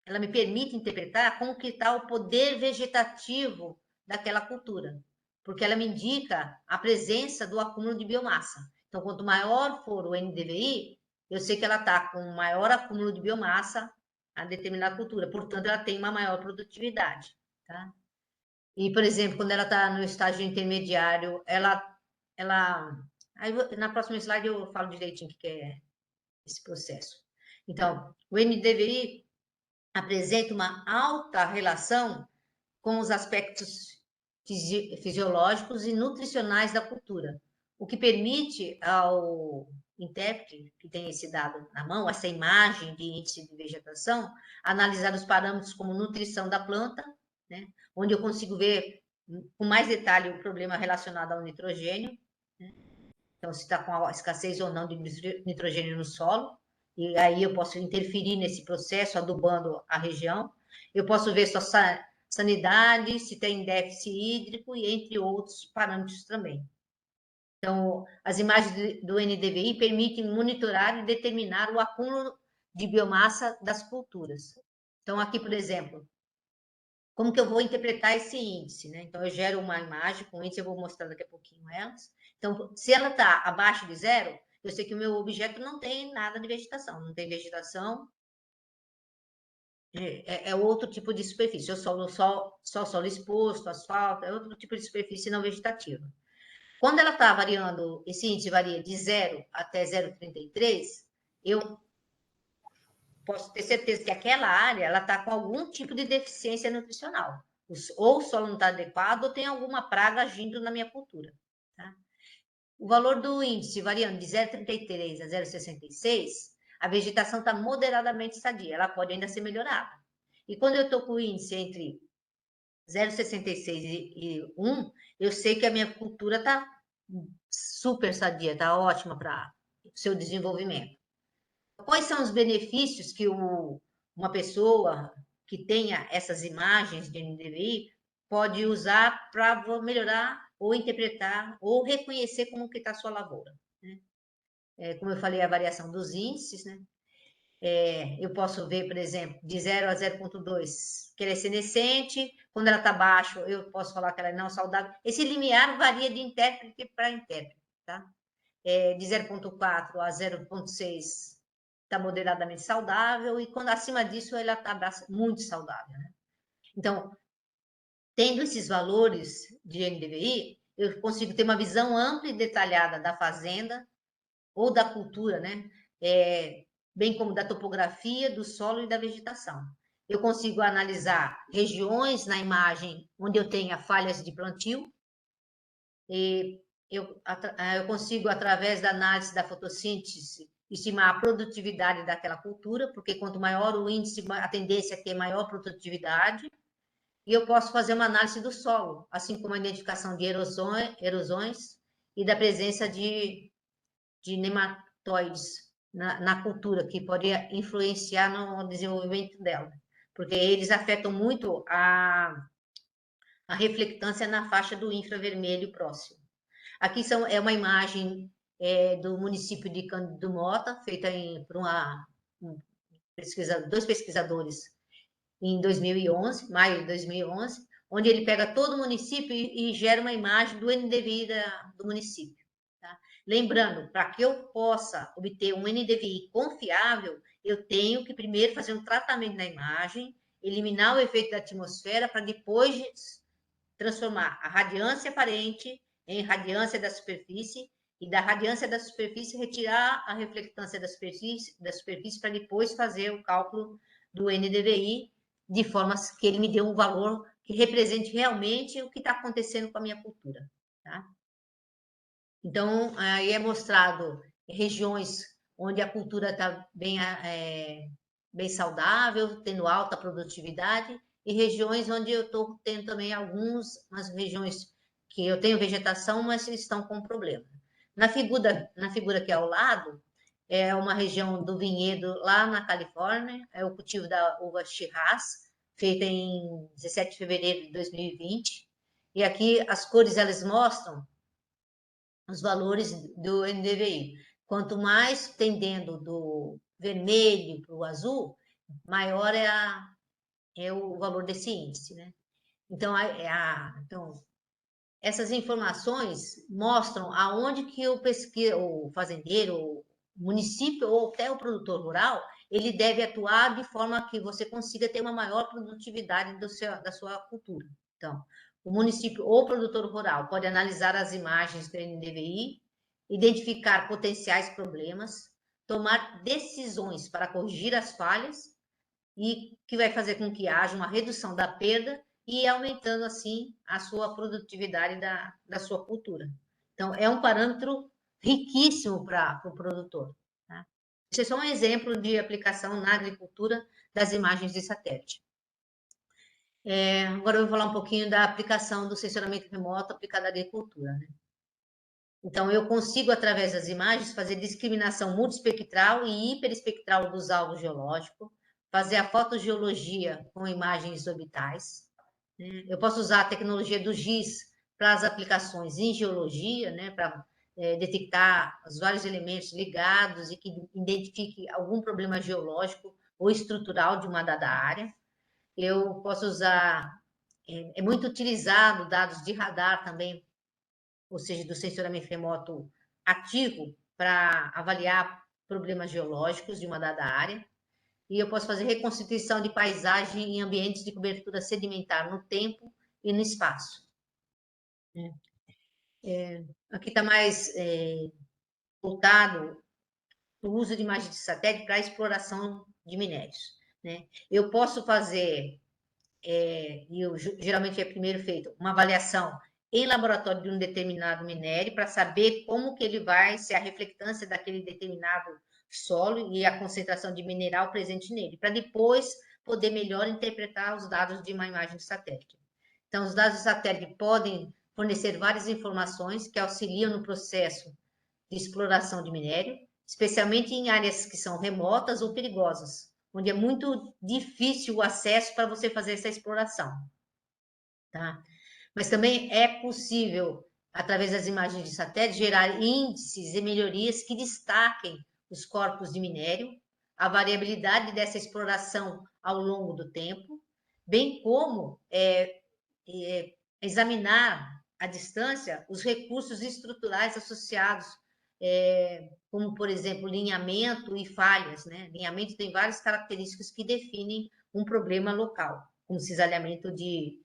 ela me permite interpretar como que está o poder vegetativo daquela cultura, porque ela me indica a presença do acúmulo de biomassa. Então, quanto maior for o NDVI, eu sei que ela está com maior acúmulo de biomassa a determinada cultura, portanto, ela tem uma maior produtividade, tá? E, por exemplo, quando ela está no estágio intermediário, aí na próxima slide eu falo direitinho o que é esse processo. Então, o NDVI apresenta uma alta relação com os aspectos fisiológicos e nutricionais da cultura, o que permite ao intérprete, que tem esse dado na mão, essa imagem de índice de vegetação, analisar os parâmetros como nutrição da planta, né, onde eu consigo ver com mais detalhe o problema relacionado ao nitrogênio, né, então se está com a escassez ou não de nitrogênio no solo, e aí eu posso interferir nesse processo, adubando a região. Eu posso ver sua sanidade, se tem déficit hídrico, e entre outros parâmetros também. Então, as imagens do NDVI permitem monitorar e determinar o acúmulo de biomassa das culturas. Então, aqui, por exemplo, como que eu vou interpretar esse índice, né? Então, eu gero uma imagem com índice, eu vou mostrar daqui a pouquinho elas. Então, se ela está abaixo de 0, eu sei que o meu objeto não tem nada de vegetação, não tem vegetação, é outro tipo de superfície, só solo exposto, asfalto, é outro tipo de superfície não vegetativa. Quando ela está variando, esse índice varia de 0 até 0,33, eu posso ter certeza que aquela área ela está com algum tipo de deficiência nutricional. Ou o solo não está adequado, ou tem alguma praga agindo na minha cultura. Tá? O valor do índice variando de 0,33 a 0,66, a vegetação está moderadamente sadia, ela pode ainda ser melhorada. E quando eu estou com o índice entre 0,66 e 1, eu sei que a minha cultura está super sadia, está ótima para o seu desenvolvimento. Quais são os benefícios que uma pessoa que tenha essas imagens de NDVI pode usar para melhorar ou interpretar ou reconhecer como que está a sua lavoura, né? Como eu falei, a variação dos índices, né? Eu posso ver, por exemplo, de 0 a 0,2, que ela é senescente, quando ela está abaixo, eu posso falar que ela é não saudável. Esse limiar varia de intérprete para intérprete, tá? De 0,4 a 0,6 está moderadamente saudável, e quando acima disso ela está muito saudável, né? Então, tendo esses valores de NDVI, eu consigo ter uma visão ampla e detalhada da fazenda ou da cultura, né? Bem como da topografia, do solo e da vegetação. Eu consigo analisar regiões na imagem onde eu tenha falhas de plantio, e eu consigo, através da análise da fotossíntese, estimar a produtividade daquela cultura, porque quanto maior o índice, a tendência é ter maior produtividade. E eu posso fazer uma análise do solo, assim como a identificação de erosões e da presença de nematóides na cultura, que poderia influenciar no desenvolvimento dela, porque eles afetam muito a reflectância na faixa do infravermelho próximo. Aqui é uma imagem do município de Cândido Mota, feita por dois pesquisadores em 2011, maio de 2011, onde ele pega todo o município e gera uma imagem do NDVI do município. Tá? Lembrando, para que eu possa obter um NDVI confiável, eu tenho que primeiro fazer um tratamento na imagem, eliminar o efeito da atmosfera, para depois transformar a radiância aparente em radiância da superfície, e da radiância da superfície retirar a reflectância da superfície para depois fazer o cálculo do NDVI, de forma que ele me dê um valor que represente realmente o que está acontecendo com a minha cultura. Tá? Então, aí é mostrado regiões onde a cultura está bem saudável, tendo alta produtividade, e regiões onde eu estou tendo também umas regiões que eu tenho vegetação, mas estão com problema. Na figura que é ao lado, é uma região do vinhedo lá na Califórnia, é o cultivo da uva Shiraz, feita em 17 de fevereiro de 2020. E aqui as cores elas mostram os valores do NDVI. Quanto mais tendendo do vermelho para o azul, maior é o valor desse índice, né? Então, então, essas informações mostram aonde que o fazendeiro, o município ou até o produtor rural, ele deve atuar de forma que você consiga ter uma maior produtividade da sua cultura. Então, o município ou o produtor rural pode analisar as imagens do NDVI, identificar potenciais problemas, tomar decisões para corrigir as falhas, e que vai fazer com que haja uma redução da perda e aumentando, assim, a sua produtividade da sua cultura. Então, é um parâmetro riquíssimo para o produtor. Tá? Esse é só um exemplo de aplicação na agricultura das imagens de satélite. Agora eu vou falar um pouquinho da aplicação do sensoramento remoto aplicado à agricultura. Né? Então, eu consigo, através das imagens, fazer discriminação multiespectral e hiperespectral dos alvos geológicos, fazer a fotogeologia com imagens orbitais. Né? Eu posso usar a tecnologia do GIS para as aplicações em geologia, né? Para detectar os vários elementos ligados e que identifique algum problema geológico ou estrutural de uma dada área. Eu posso usar, é muito utilizado dados de radar também, ou seja, do sensoramento remoto ativo para avaliar problemas geológicos de uma dada área. E eu posso fazer reconstituição de paisagem em ambientes de cobertura sedimentar no tempo e no espaço. Aqui está mais voltado o uso de imagens de satélite para exploração de minérios. Né? Eu posso fazer, e geralmente é primeiro feito, uma avaliação em laboratório de um determinado minério para saber como que ele vai ser a reflectância daquele determinado solo e a concentração de mineral presente nele, para depois poder melhor interpretar os dados de uma imagem de satélite. Então, os dados de satélite podem fornecer várias informações que auxiliam no processo de exploração de minério, especialmente em áreas que são remotas ou perigosas, onde é muito difícil o acesso para você fazer essa exploração. Tá? Mas também é possível, através das imagens de satélite, gerar índices e melhorias que destaquem os corpos de minério, a variabilidade dessa exploração ao longo do tempo, bem como examinar à distância os recursos estruturais associados, como, por exemplo, linhamento e falhas. Né? Linhamento tem várias características que definem um problema local, como cisalhamento de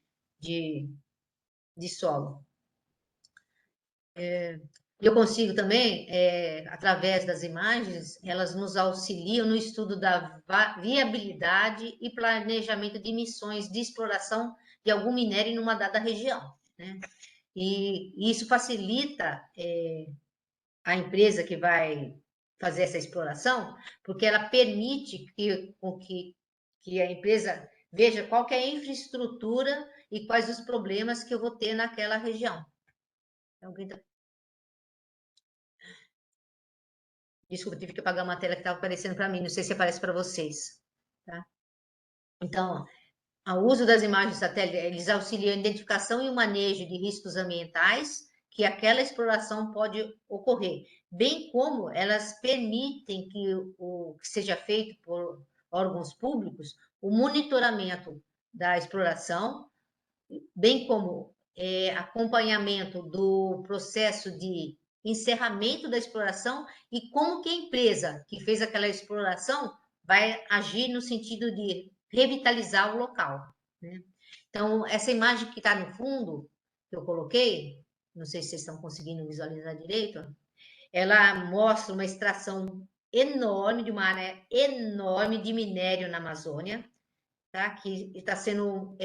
solo. Eu consigo também, através das imagens, elas nos auxiliam no estudo da viabilidade e planejamento de missões de exploração de algum minério em uma dada região. Né? E isso facilita a empresa que vai fazer essa exploração, porque ela permite que a empresa veja qual que é a infraestrutura e quais os problemas que eu vou ter naquela região. Então, desculpa, tive que apagar uma tela que estava aparecendo para mim, não sei se aparece para vocês. Tá? Então, o uso das imagens de satélite, eles auxiliam a identificação e o manejo de riscos ambientais que aquela exploração pode ocorrer, bem como elas permitem que seja feito por órgãos públicos o monitoramento da exploração, bem como acompanhamento do processo de encerramento da exploração e como que a empresa que fez aquela exploração vai agir no sentido de revitalizar o local. Né? Então, essa imagem que está no fundo, que eu coloquei, não sei se vocês estão conseguindo visualizar direito, ela mostra uma extração enorme, de uma área enorme de minério na Amazônia, tá? Que está sendo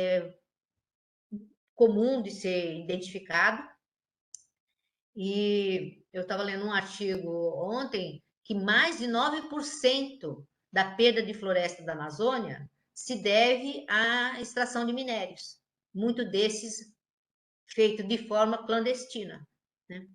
comum de ser identificado. E eu estava lendo um artigo ontem que mais de 9% da perda de floresta da Amazônia se deve à extração de minérios. Muito desses feito de forma clandestina, né?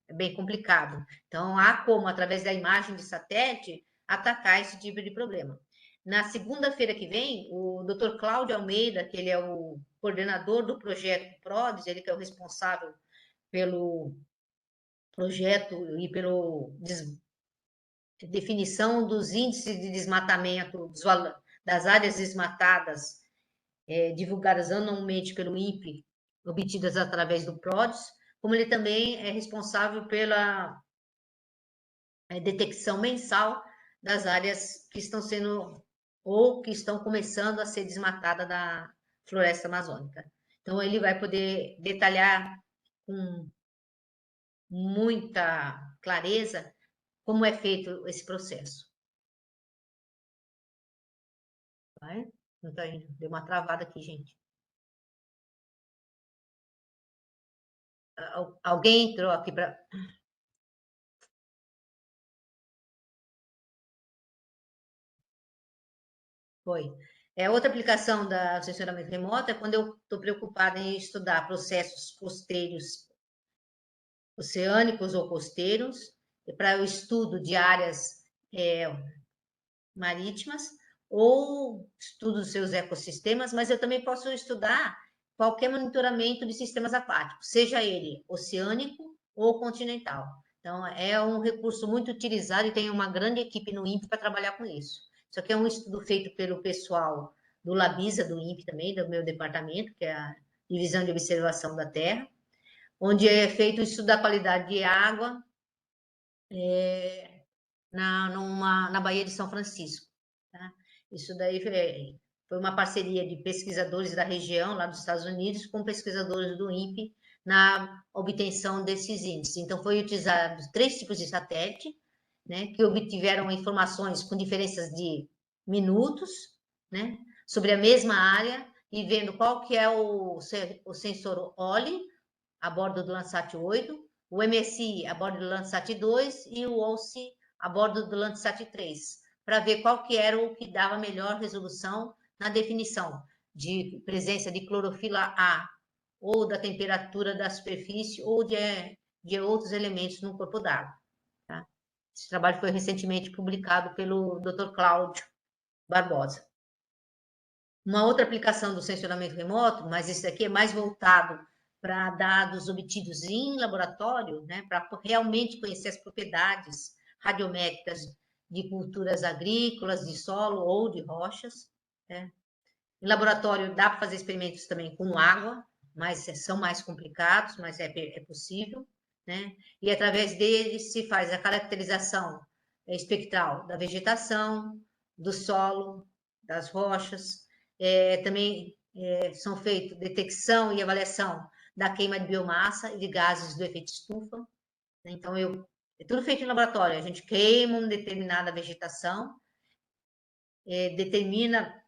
É bem complicado. Então, há como, através da imagem de satélite, atacar esse tipo de problema. Na segunda-feira que vem, o Dr. Cláudio Almeida, que ele é o coordenador do projeto PRODES, ele que é o responsável pelo projeto e pela definição dos índices de desmatamento das áreas desmatadas, divulgadas anualmente pelo INPE, obtidas através do PRODES, como ele também é responsável pela detecção mensal das áreas que estão sendo ou que estão começando a ser desmatadas da floresta amazônica. Então, ele vai poder detalhar com muita clareza como é feito esse processo. Vai? Não tá indo. Deu uma travada aqui, gente. Alguém entrou aqui para... Foi. Outra aplicação da sensoramento remoto é quando eu estou preocupada em estudar processos costeiros, oceânicos ou costeiros, para o estudo de áreas marítimas, ou estudo dos seus ecossistemas, mas eu também posso estudar qualquer monitoramento de sistemas aquáticos, seja ele oceânico ou continental. Então, é um recurso muito utilizado e tem uma grande equipe no INPE para trabalhar com isso. Isso aqui é um estudo feito pelo pessoal do Labisa, do INPE também, do meu departamento, que é a Divisão de Observação da Terra, onde é feito o estudo da qualidade de água na Baía de São Francisco. Tá? Isso daí foi uma parceria de pesquisadores da região, lá dos Estados Unidos, com pesquisadores do INPE, na obtenção desses índices. Então, foi utilizado 3 tipos de satélite, né, que obtiveram informações com diferenças de minutos, né, sobre a mesma área, e vendo qual que é o sensor OLE, a bordo do Landsat 8, o MSI a bordo do Landsat 2 e o OLSI a bordo do Landsat 3, para ver qual que era o que dava melhor resolução na definição de presença de clorofila A, ou da temperatura da superfície, ou de outros elementos no corpo d'água. Tá? Esse trabalho foi recentemente publicado pelo Dr. Cláudio Barbosa. Uma outra aplicação do sensoramento remoto, mas esse daqui é mais voltado para dados obtidos em laboratório, né, para realmente conhecer as propriedades radiométricas de culturas agrícolas, de solo ou de rochas. Né? Em laboratório dá para fazer experimentos também com água, mas são mais complicados, mas é possível. Né? E através deles se faz a caracterização espectral da vegetação, do solo, das rochas. Também são feitas detecção e avaliação da queima de biomassa e de gases do efeito estufa. Então, é tudo feito em laboratório. A gente queima uma determinada vegetação, determina,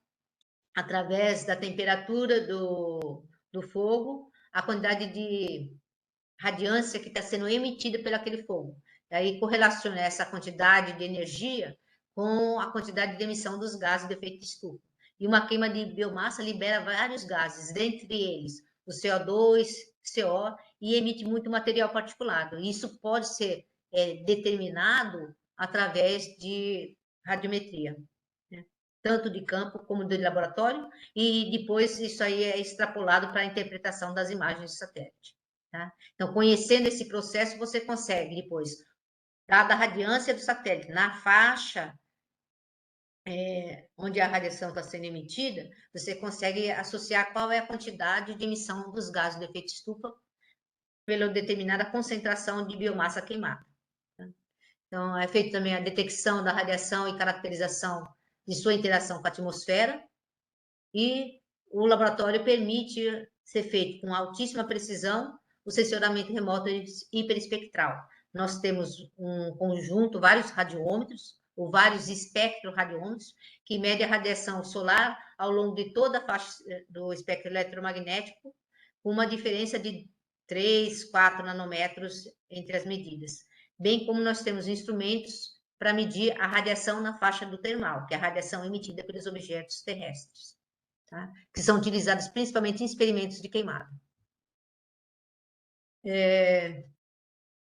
através da temperatura do fogo, a quantidade de radiância que está sendo emitida pelo aquele fogo. E aí correlaciona essa quantidade de energia com a quantidade de emissão dos gases de efeito estufa. E uma queima de biomassa libera vários gases, dentre eles o CO2, CO, e emite muito material particulado. Isso pode ser determinado através de radiometria, né? Tanto de campo como de laboratório, e depois isso aí é extrapolado para a interpretação das imagens de satélite. Tá? Então, conhecendo esse processo, você consegue depois, dada a radiância do satélite, na faixa onde a radiação está sendo emitida, você consegue associar qual é a quantidade de emissão dos gases do efeito estufa pela determinada concentração de biomassa queimada. Tá? Então, é feita também a detecção da radiação e caracterização de sua interação com a atmosfera, e o laboratório permite ser feito com altíssima precisão o sensoramento remoto hiperespectral. Nós temos um conjunto, vários radiômetros, ou vários espectroradiômetros, que medem a radiação solar ao longo de toda a faixa do espectro eletromagnético, com uma diferença de 3, 4 nanômetros entre as medidas. Bem como nós temos instrumentos para medir a radiação na faixa do termal, que é a radiação emitida pelos objetos terrestres. Tá? Que são utilizados principalmente em experimentos de queimada.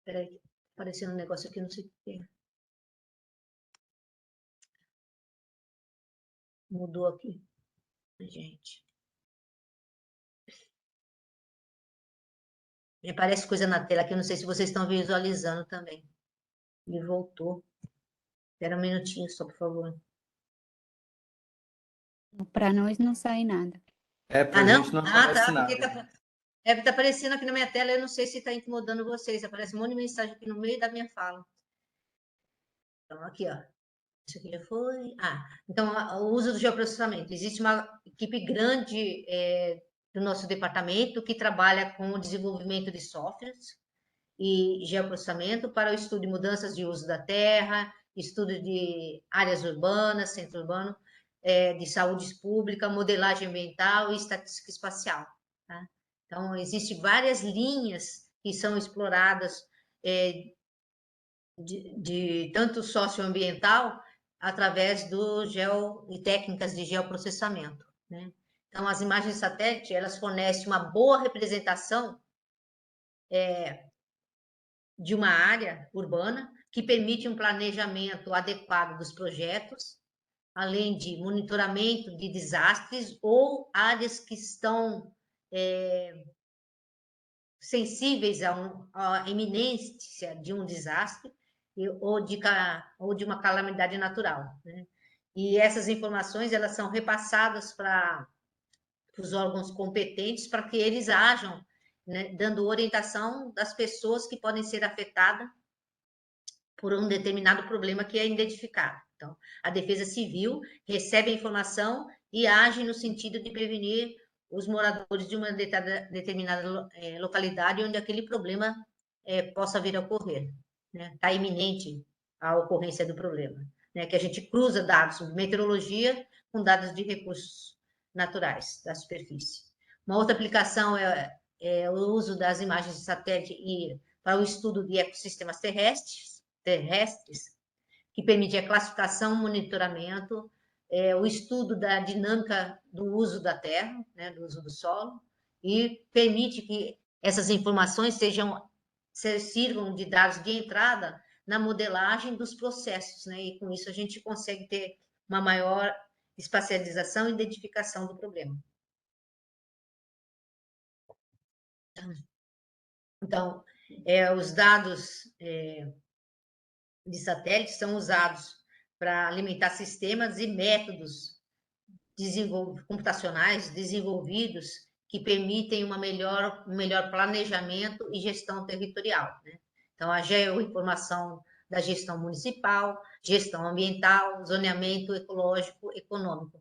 Peraí, aparecendo um negócio aqui, não sei o que é. Mudou aqui. Gente. Me aparece coisa na tela aqui, eu não sei se vocês estão visualizando também. E voltou. Espera um minutinho só, por favor. Para nós não sai nada. Pra gente não aparece Tá, nada. porque tá aparecendo aqui na minha tela, eu não sei se está incomodando vocês. Aparece um monte de mensagem aqui no meio da minha fala. Então, aqui, ó. Isso aqui já foi. Então, o uso do geoprocessamento. Existe uma equipe grande do nosso departamento que trabalha com o desenvolvimento de softwares e geoprocessamento para o estudo de mudanças de uso da terra, estudo de áreas urbanas, centro urbano, de saúde pública, modelagem ambiental e estatística espacial. Tá? Então, existem várias linhas que são exploradas de tanto socioambiental através e técnicas de geoprocessamento, né? Então, as imagens de satélite, elas fornecem uma boa representação de uma área urbana que permite um planejamento adequado dos projetos, além de monitoramento de desastres ou áreas que estão sensíveis à iminência de um desastre ou de uma calamidade natural, né? E essas informações, elas são repassadas para os órgãos competentes para que eles ajam, né, dando orientação das pessoas que podem ser afetadas por um determinado problema que é identificado. Então, a Defesa Civil recebe a informação e age no sentido de prevenir os moradores de uma determinada localidade onde aquele problema possa vir a ocorrer, né? Está iminente a ocorrência do problema, né? Que a gente cruza dados de meteorologia com dados de recursos naturais da superfície. Uma outra aplicação é o uso das imagens de satélite para o estudo de ecossistemas terrestres, que permite a classificação, monitoramento, o estudo da dinâmica do uso da terra, né, do uso do solo, e permite que essas informações sirvam de dados de entrada na modelagem dos processos, né, e com isso a gente consegue ter uma maior espacialização e identificação do problema. Então, os dados de satélite são usados para alimentar sistemas e métodos computacionais desenvolvidos que permitem um melhor planejamento e gestão territorial, né? Então, a geoinformação da gestão municipal, gestão ambiental, zoneamento ecológico, econômico.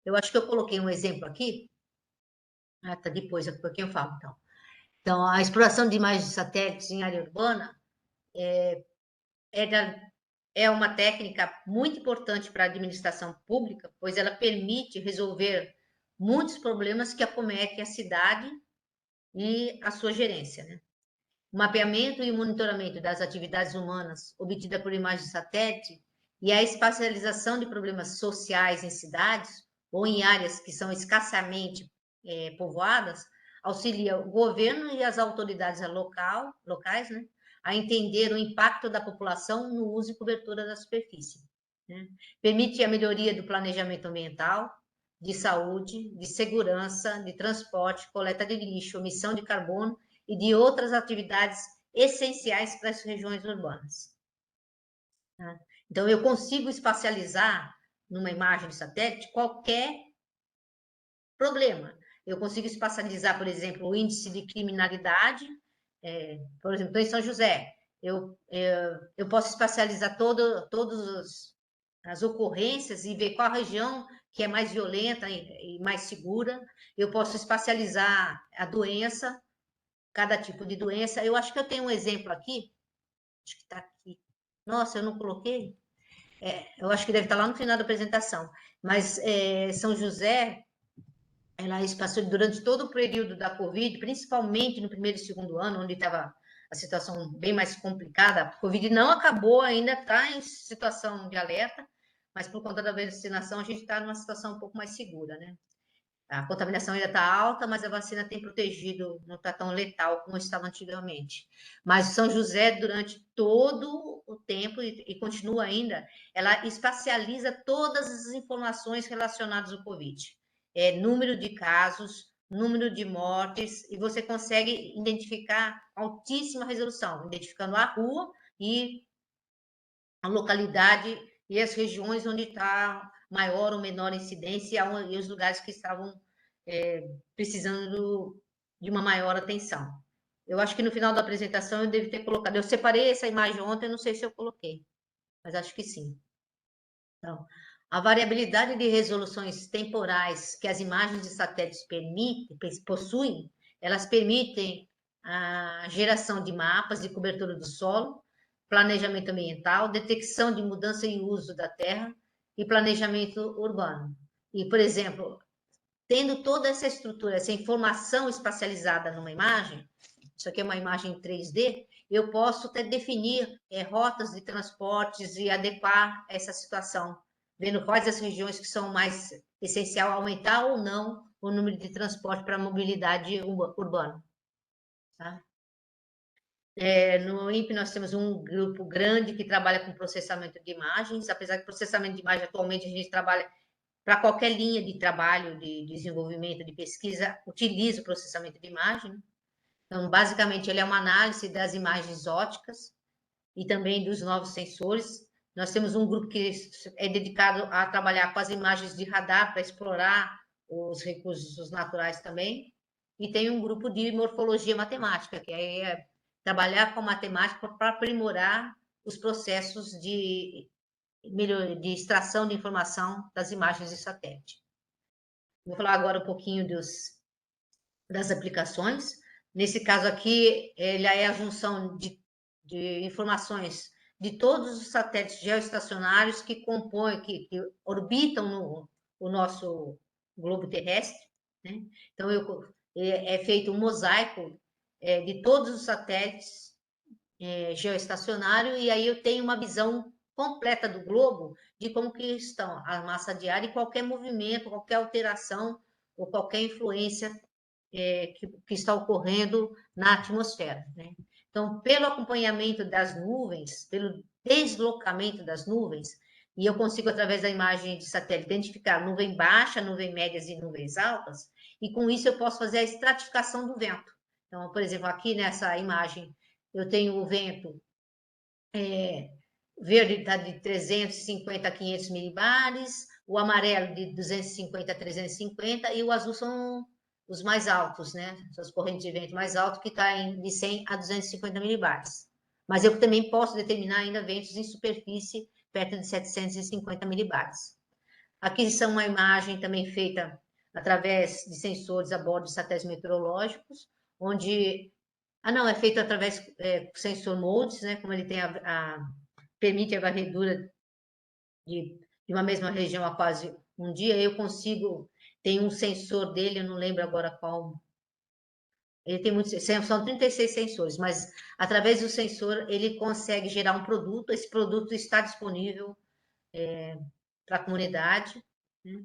Eu acho que eu coloquei um exemplo aqui. Tá, depois, um pouquinho eu falo, então. Então, a exploração de imagens de satélites em área urbana é uma técnica muito importante para a administração pública, pois ela permite resolver muitos problemas que acometem a cidade e a sua gerência, né? O mapeamento e o monitoramento das atividades humanas obtida por imagens de satélite e a espacialização de problemas sociais em cidades ou em áreas que são escassamente povoadas auxilia o governo e as autoridades locais, né, a entender o impacto da população no uso e cobertura da superfície, né? Permite a melhoria do planejamento ambiental, de saúde, de segurança, de transporte, coleta de lixo, emissão de carbono e de outras atividades essenciais para as regiões urbanas. Então, eu consigo espacializar numa imagem de satélite qualquer problema. Eu consigo espacializar, por exemplo, o índice de criminalidade, por exemplo, estou em São José, eu posso espacializar todas as ocorrências e ver qual a região que é mais violenta e mais segura. Eu posso espacializar a doença, cada tipo de doença. Eu acho que eu tenho um exemplo aqui, acho que está aqui. Nossa, eu não coloquei? Eu acho que deve estar lá no final da apresentação. Mas São José, ela espaçou durante todo o período da Covid, principalmente no primeiro e segundo ano, onde estava a situação bem mais complicada. A Covid não acabou, ainda está em situação de alerta, mas por conta da vacinação a gente está numa situação um pouco mais segura, né? A contaminação ainda está alta, mas a vacina tem protegido, não está tão letal como estava antigamente. Mas São José, durante todo o tempo, e continua ainda, ela espacializa todas as informações relacionadas ao Covid. Número de casos, número de mortes, e você consegue identificar altíssima resolução, identificando a rua e a localidade e as regiões onde está maior ou menor incidência e os lugares que estavam precisando de uma maior atenção. Eu acho que no final da apresentação eu devo ter colocado. Eu separei essa imagem ontem, não sei se eu coloquei, mas acho que sim. Então, a variabilidade de resoluções temporais que as imagens de satélites possuem, elas permitem a geração de mapas de cobertura do solo, planejamento ambiental, detecção de mudança e uso da terra e planejamento urbano. E, por exemplo, tendo toda essa estrutura, essa informação espacializada numa imagem, isso aqui é uma imagem 3D, eu posso até definir rotas de transportes e adequar essa situação, vendo quais as regiões que são mais essencial aumentar ou não o número de transporte para a mobilidade urbana. Tá? No INPE nós temos um grupo grande que trabalha com processamento de imagens, apesar que processamento de imagem atualmente a gente trabalha para qualquer linha de trabalho, de desenvolvimento, de pesquisa, utiliza o processamento de imagem. Então, basicamente, ele é uma análise das imagens ópticas e também dos novos sensores. Nós temos um grupo que é dedicado a trabalhar com as imagens de radar para explorar os recursos naturais também. E tem um grupo de morfologia matemática, que é trabalhar com matemática para aprimorar os processos de extração de informação das imagens de satélite. Vou falar agora um pouquinho das aplicações. Nesse caso aqui, ele é a junção de informações de todos os satélites geoestacionários que compõem, que orbitam o nosso globo terrestre. Né? Então, é feito um mosaico de todos os satélites geoestacionários, e aí eu tenho uma visão completa do globo de como que estão a massa de ar e qualquer movimento, qualquer alteração ou qualquer influência que está ocorrendo na atmosfera. Né? Então, pelo acompanhamento das nuvens, pelo deslocamento das nuvens, e eu consigo, através da imagem de satélite, identificar nuvem baixa, nuvem médias e nuvens altas, e com isso eu posso fazer a estratificação do vento. Então, por exemplo, aqui nessa imagem, eu tenho o vento verde está de 350 a 500 milibares, o amarelo de 250 a 350 e o azul são os mais altos, né? São as correntes de vento mais altas, que está de 100 a 250 milibares. Mas eu também posso determinar ainda ventos em superfície perto de 750 milibares. Aqui são uma imagem também feita através de sensores a bordo de satélites meteorológicos, onde... não, é feito através do sensor MODES, né? Como ele tem permite a varredura de uma mesma região a quase um dia, eu consigo... Tem um sensor dele, eu não lembro agora qual. Ele tem muitos, são 36 sensores, mas através do sensor ele consegue gerar um produto. Esse produto está disponível para a comunidade. Né?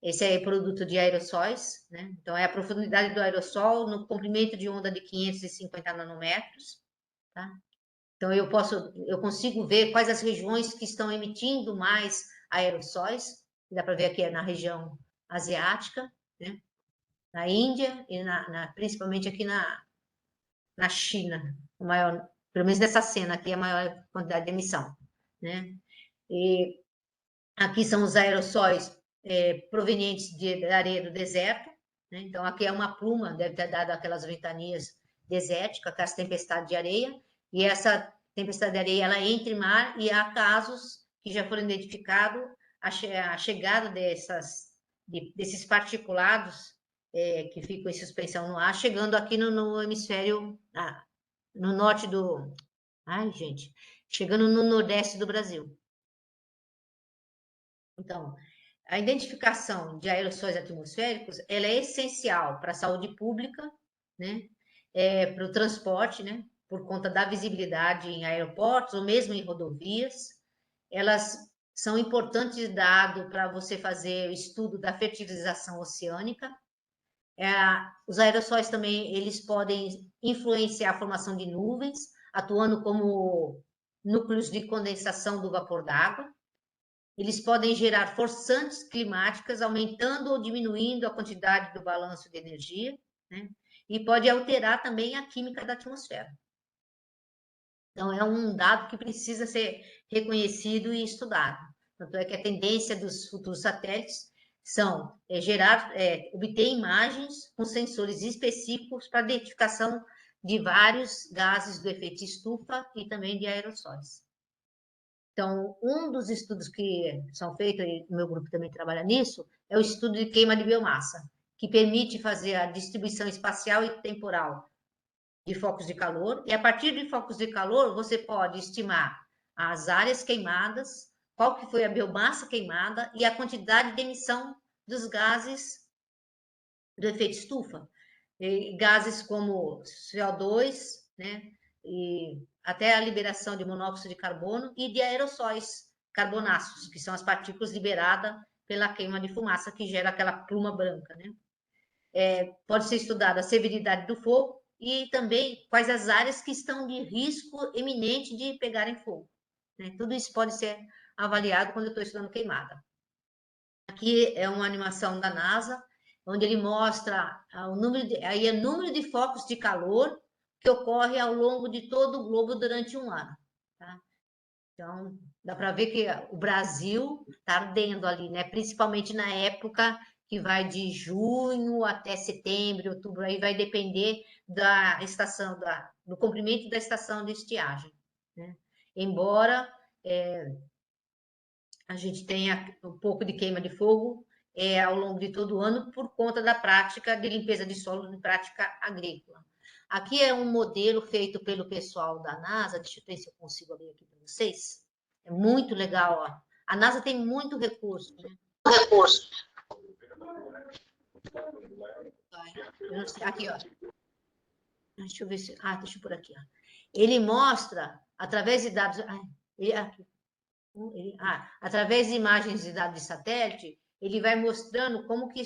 Esse é produto de aerossóis, né? Então é a profundidade do aerossol no comprimento de onda de 550 nanômetros. Tá? Então eu consigo ver quais as regiões que estão emitindo mais aerossóis. Dá para ver aqui na região asiática, né? Na Índia e principalmente aqui na China, o maior, pelo menos nessa cena aqui, a maior quantidade de emissão, né? E aqui são os aerossóis provenientes da areia do deserto, né? Então aqui é uma pluma, deve ter dado aquelas ventanias desérticas, aquelas tempestades de areia, e essa tempestade de areia ela entra em mar, e há casos que já foram identificados a chegada desses particulados que ficam em suspensão no ar, chegando aqui no hemisfério, no norte do... Ai, gente, chegando no nordeste do Brasil. Então, a identificação de aerossóis atmosféricos, ela é essencial para a saúde pública, né? Para o transporte, né? Por conta da visibilidade em aeroportos ou mesmo em rodovias. Elas são importantes dados para você fazer o estudo da fertilização oceânica. Os aerossóis também, eles podem influenciar a formação de nuvens, atuando como núcleos de condensação do vapor d'água. Eles podem gerar forçantes climáticas, aumentando ou diminuindo a quantidade do balanço de energia, né? E pode alterar também a química da atmosfera. Então, é um dado que precisa ser reconhecido e estudado. Tanto é que a tendência dos futuros satélites são obter imagens com sensores específicos para identificação de vários gases do efeito estufa e também de aerossóis. Então, um dos estudos que são feitos, e o meu grupo também trabalha nisso, é o estudo de queima de biomassa, que permite fazer a distribuição espacial e temporal de focos de calor, e a partir de focos de calor, você pode estimar as áreas queimadas, qual que foi a biomassa queimada e a quantidade de emissão dos gases do efeito estufa. e gases como CO2, né? E até a liberação de monóxido de carbono e de aerossóis carbonáceos, que são as partículas liberadas pela queima de fumaça que gera aquela pluma branca, né? Pode ser estudada a severidade do fogo e também quais as áreas que estão de risco eminente de pegarem fogo, né? Tudo isso pode ser avaliado quando eu estou estudando queimada. Aqui é uma animação da NASA, onde ele mostra o número de focos de calor que ocorre ao longo de todo o globo durante um ano. Tá? Então, dá para ver que o Brasil está ardendo ali, né? Principalmente na época que vai de junho até setembro, outubro, aí vai depender da estação, do comprimento da estação de estiagem. Né? Embora a gente tenha um pouco de queima de fogo ao longo de todo o ano por conta da prática de limpeza de solo, de prática agrícola. Aqui é um modelo feito pelo pessoal da NASA, deixa eu ver se eu consigo abrir aqui para vocês. É muito legal, ó. A NASA tem muito recurso, né? Eu não sei, aqui, ó. Deixa eu ver se... deixa eu por aqui, ó. Ele mostra, através de dados... através de imagens de dados de satélite, ele vai mostrando como que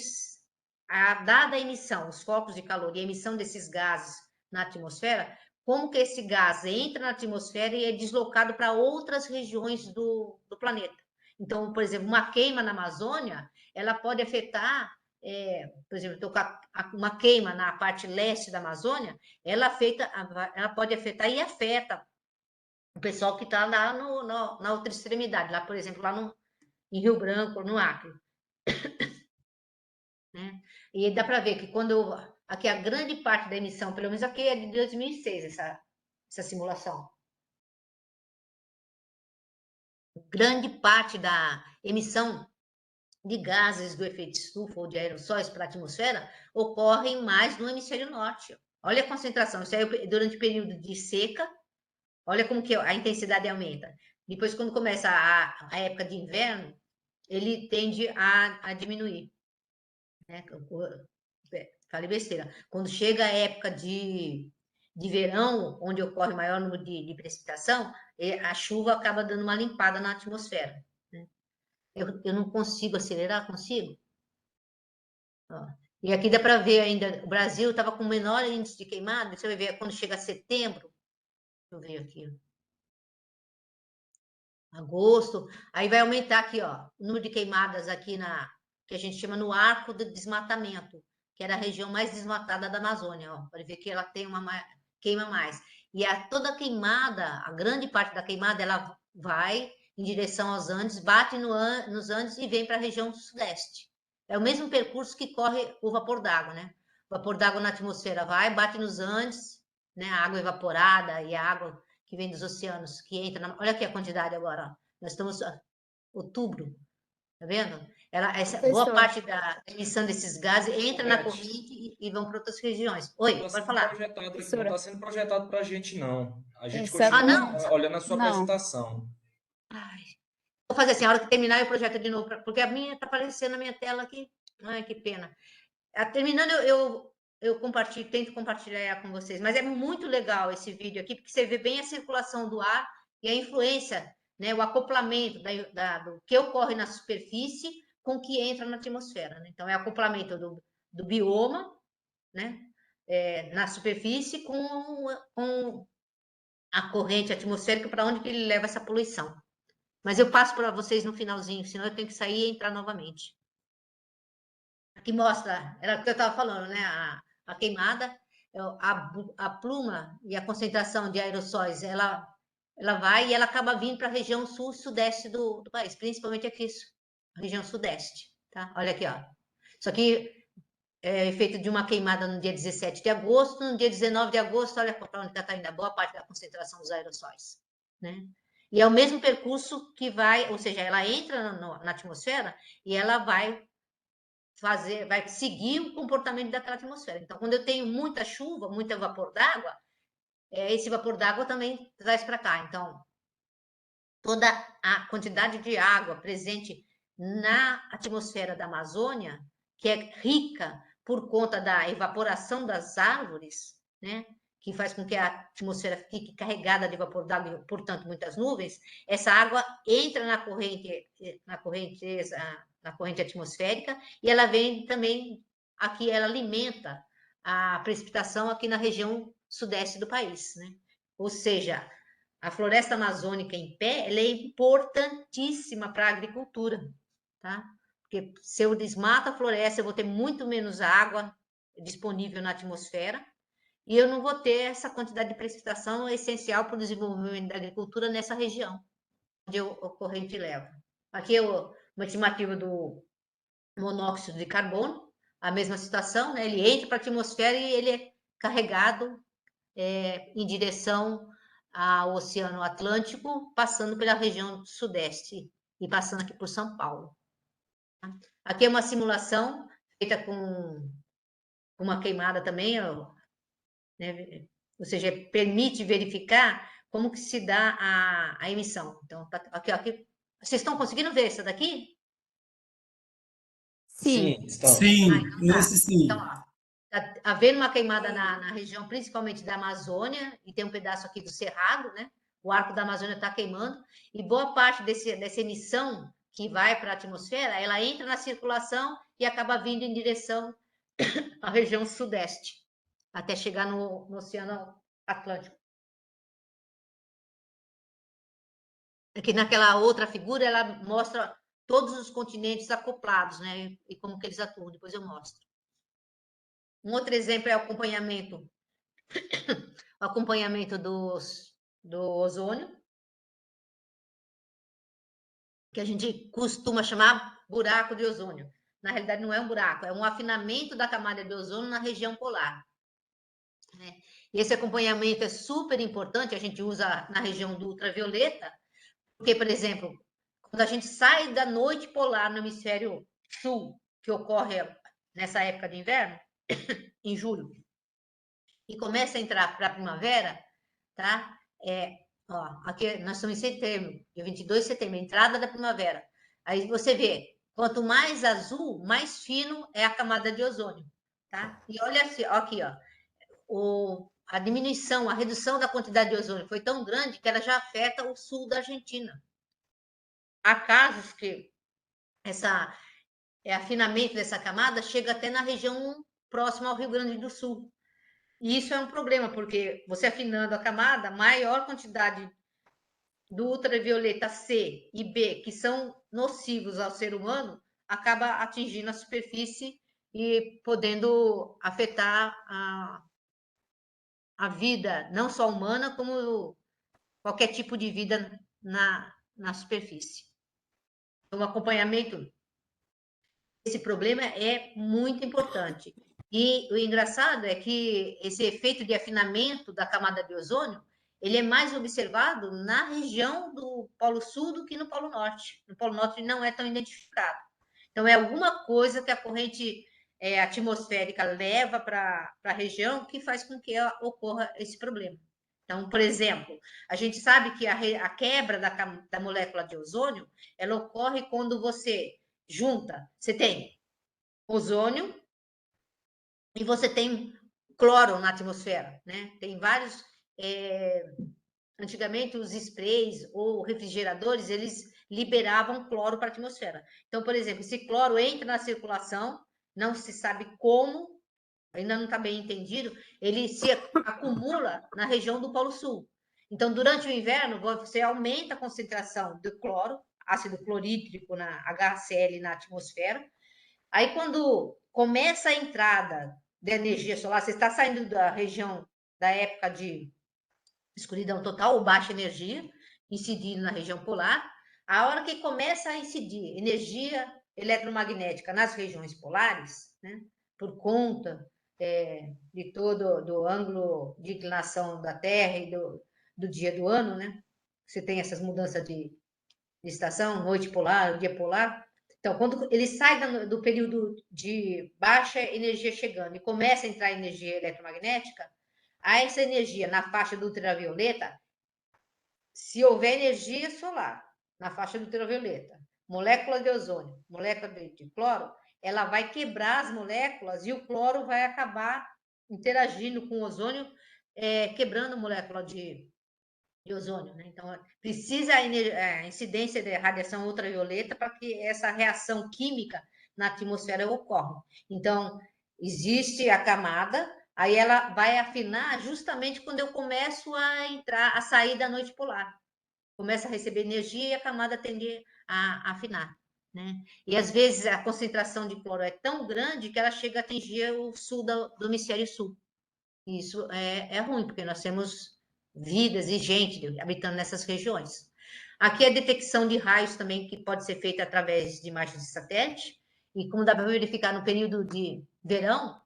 a dada emissão, os focos de calor e a emissão desses gases na atmosfera, como que esse gás entra na atmosfera e é deslocado para outras regiões do planeta. Então, por exemplo, uma queima na Amazônia, ela pode afetar, por exemplo, estou com uma queima na parte leste da Amazônia, ela pode afetar e afeta o pessoal que está lá na outra extremidade, lá, por exemplo, lá em Rio Branco, no Acre. Né? E dá para ver que aqui a grande parte da emissão, pelo menos aqui é de 2006, essa simulação. Grande parte da emissão de gases do efeito estufa ou de aerossóis para a atmosfera ocorre mais no hemisfério norte. Olha a concentração, isso aí durante o período de seca, olha como que a intensidade aumenta. Depois, quando começa a época de inverno, ele tende a diminuir. Né? Falei besteira. Quando chega a época de verão, onde ocorre maior número de precipitação, a chuva acaba dando uma limpada na atmosfera. Né? Eu não consigo acelerar, consigo? Ó. E aqui dá para ver ainda, o Brasil estava com o menor índice de queimada, você vai ver quando chega a setembro, deixa eu ver aqui, agosto, aí vai aumentar aqui, ó, o número de queimadas aqui que a gente chama no arco do desmatamento, que era a região mais desmatada da Amazônia, ó, pode ver que ela tem queima mais. E toda a queimada, a grande parte da queimada, ela vai em direção aos Andes, bate nos Andes e vem para a região sudeste. É o mesmo percurso que corre o vapor d'água, né? O vapor d'água na atmosfera vai, bate nos Andes, né? A água evaporada e a água que vem dos oceanos, que entra olha aqui a quantidade agora, ó. Nós estamos outubro, tá vendo? Boa parte da emissão desses gases entra na corrente e vão para outras regiões. Oi, pode falar. Não está sendo projetado para a gente, não. A gente Exatamente. olhando a sua Não. apresentação. Ai, vou fazer assim, a hora que terminar eu projeto de novo, porque a minha está aparecendo na minha tela aqui. Ai, que pena. Terminando, eu tento compartilhar com vocês, mas é muito legal esse vídeo aqui, porque você vê bem a circulação do ar e a influência, né, o acoplamento do que ocorre na superfície com o que entra na atmosfera. Né? Então, é acoplamento do bioma, né, na superfície com a corrente atmosférica para onde que ele leva essa poluição. Mas eu passo para vocês no finalzinho, senão eu tenho que sair e entrar novamente. Aqui mostra, era o que eu estava falando, né? A queimada, a pluma e a concentração de aerossóis, ela vai e ela acaba vindo para a região sul e sudeste do país, principalmente aqui, a região sudeste, tá? Olha aqui, ó. Isso aqui é feito de uma queimada no dia 17 de agosto, no dia 19 de agosto, olha para onde está indo a boa parte da concentração dos aerossóis, né? E é o mesmo percurso que vai, ou seja, ela entra na atmosfera e ela vai seguir o comportamento daquela atmosfera. Então, quando eu tenho muita chuva, muito vapor d'água, esse vapor d'água também traz para cá. Então, toda a quantidade de água presente na atmosfera da Amazônia, que é rica por conta da evaporação das árvores, né? Que faz com que a atmosfera fique carregada de vapor d'água e, portanto, muitas nuvens, essa água entra na corrente atmosférica e ela vem também aqui, ela alimenta a precipitação aqui na região sudeste do país, né? Ou seja, a floresta amazônica em pé, ela é importantíssima para a agricultura, tá? Porque se eu desmato a floresta, eu vou ter muito menos água disponível na atmosfera e eu não vou ter essa quantidade de precipitação essencial para o desenvolvimento da agricultura nessa região onde a corrente leva. Aqui é uma estimativa do monóxido de carbono, a mesma situação, né? Ele entra para a atmosfera e ele é carregado em direção ao Oceano Atlântico, passando pela região sudeste e passando aqui por São Paulo. Aqui é uma simulação feita com uma queimada também, né? Ou seja, permite verificar como que se dá a emissão. Então, aqui, vocês estão conseguindo ver essa daqui? Sim. Sim, estamos. Sim, Então tá. nesse sim. Então, ó, tá havendo uma queimada na região, principalmente da Amazônia, e tem um pedaço aqui do Cerrado, né? O arco da Amazônia está queimando, e boa parte dessa emissão que vai para a atmosfera, ela entra na circulação e acaba vindo em direção à região sudeste, até chegar no Oceano Atlântico. Aqui naquela outra figura, ela mostra todos os continentes acoplados, né? E como que eles atuam, depois eu mostro. Um outro exemplo é o acompanhamento do ozônio, que a gente costuma chamar buraco de ozônio. Na realidade, não é um buraco, é um afinamento da camada de ozônio na região polar. E esse acompanhamento é super importante, a gente usa na região do ultravioleta, porque, por exemplo, quando a gente sai da noite polar no hemisfério sul, que ocorre nessa época de inverno, em julho, e começa a entrar para a primavera, tá? Aqui nós estamos em setembro, dia 22 de setembro, entrada da primavera. Aí você vê, quanto mais azul, mais fino é a camada de ozônio, tá? E olha aqui, ó, a diminuição, a redução da quantidade de ozônio foi tão grande que ela já afeta o sul da Argentina. Há casos que afinamento dessa camada chega até na região próxima ao Rio Grande do Sul. E isso é um problema, porque você afinando a camada, maior quantidade do ultravioleta C e B, que são nocivos ao ser humano, acaba atingindo a superfície e podendo afetar a vida, não só humana, como qualquer tipo de vida na superfície. Então, o acompanhamento desse problema é muito importante. E o engraçado é que esse efeito de afinamento da camada de ozônio, ele é mais observado na região do Polo Sul do que no Polo Norte. No Polo Norte não é tão identificado. Então, é alguma coisa que a corrente atmosférica leva para a região que faz com que ocorra esse problema. Então, por exemplo, a gente sabe que a quebra da molécula de ozônio, ela ocorre quando você tem ozônio e você tem cloro na atmosfera, né? Tem vários... antigamente, os sprays ou refrigeradores, eles liberavam cloro para a atmosfera. Então, por exemplo, esse cloro entra na circulação, não se sabe como, ainda não está bem entendido, ele se acumula na região do Polo Sul. Então, durante o inverno, você aumenta a concentração do cloro, ácido clorídrico, na HCl na atmosfera. Aí, quando começa a entrada de energia solar, você está saindo da região da época de escuridão total ou baixa energia, incidindo na região polar. A hora que começa a incidir energia eletromagnética nas regiões polares, né, por conta de todo do ângulo de inclinação da Terra e do dia do ano, né? Você tem essas mudanças de estação, noite polar, dia polar. Então, quando ele sai do período de baixa energia chegando e começa a entrar energia eletromagnética, a essa energia na faixa do ultravioleta, se houver energia solar na faixa do ultravioleta, molécula de ozônio, molécula de cloro, ela vai quebrar as moléculas e o cloro vai acabar interagindo com o ozônio, quebrando a molécula de ozônio, né? Então, precisa a incidência de radiação ultravioleta para que essa reação química na atmosfera ocorra. Então, existe a camada, aí ela vai afinar justamente quando eu começo a sair da noite polar. Começa a receber energia e a camada tende a afinar, né? E às vezes a concentração de cloro é tão grande que ela chega a atingir o sul do hemisfério sul. Isso é ruim, porque nós temos vidas e gente habitando nessas regiões. Aqui a detecção de raios também, que pode ser feita através de imagens de satélite, e como dá para verificar no período de verão,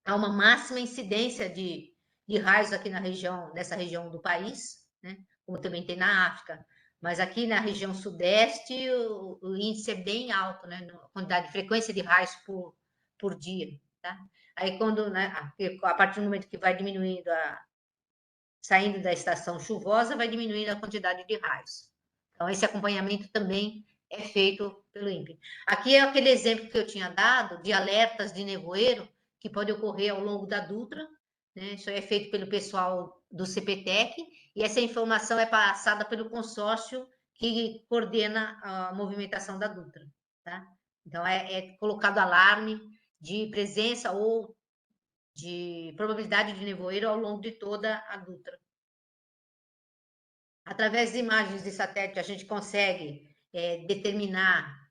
há uma máxima incidência de raios aqui nessa região do país, né? Como também tem na África. Mas aqui na região sudeste, o índice é bem alto, né? A quantidade de frequência de raios por dia, tá? Aí, quando, né, a partir do momento que vai diminuindo, saindo da estação chuvosa, vai diminuindo a quantidade de raios. Então, esse acompanhamento também é feito pelo INPE. Aqui é aquele exemplo que eu tinha dado de alertas de nevoeiro que pode ocorrer ao longo da Dutra, né? Isso é feito pelo pessoal do CPTEC, e essa informação é passada pelo consórcio que coordena a movimentação da Dutra, tá? Então, é colocado alarme de presença ou de probabilidade de nevoeiro ao longo de toda a Dutra. Através de imagens de satélite, a gente consegue determinar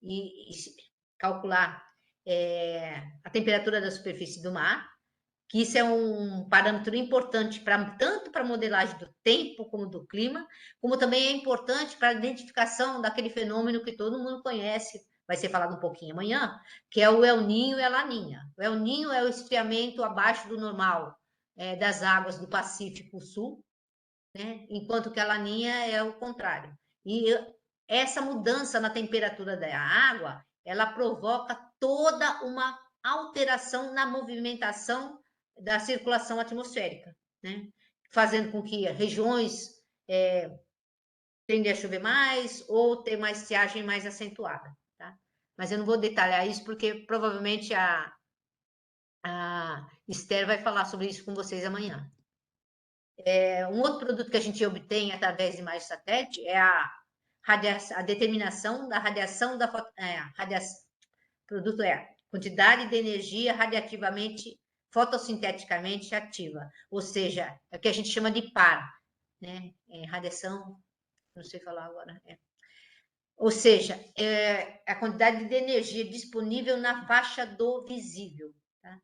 e calcular a temperatura da superfície do mar, que isso é um parâmetro importante tanto para a modelagem do tempo como do clima, como também é importante para a identificação daquele fenômeno que todo mundo conhece, vai ser falado um pouquinho amanhã, que é o El Niño e a Laninha. O El Niño é o esfriamento abaixo do normal das águas do Pacífico Sul, né? Enquanto que a Laninha é o contrário. E essa mudança na temperatura da água, ela provoca toda uma alteração na movimentação da circulação atmosférica, né? Fazendo com que regiões tendem a chover mais ou ter mais estiagem mais acentuada, tá? Mas eu não vou detalhar isso porque provavelmente a Esther vai falar sobre isso com vocês amanhã. Um outro produto que a gente obtém através de imagens de satélite é a determinação da radiação da produto é a quantidade de energia radiativamente, fotossinteticamente ativa, ou seja, é o que a gente chama de PAR, né? Radiação, não sei falar agora. Ou seja, a quantidade de energia disponível na faixa do visível, tá?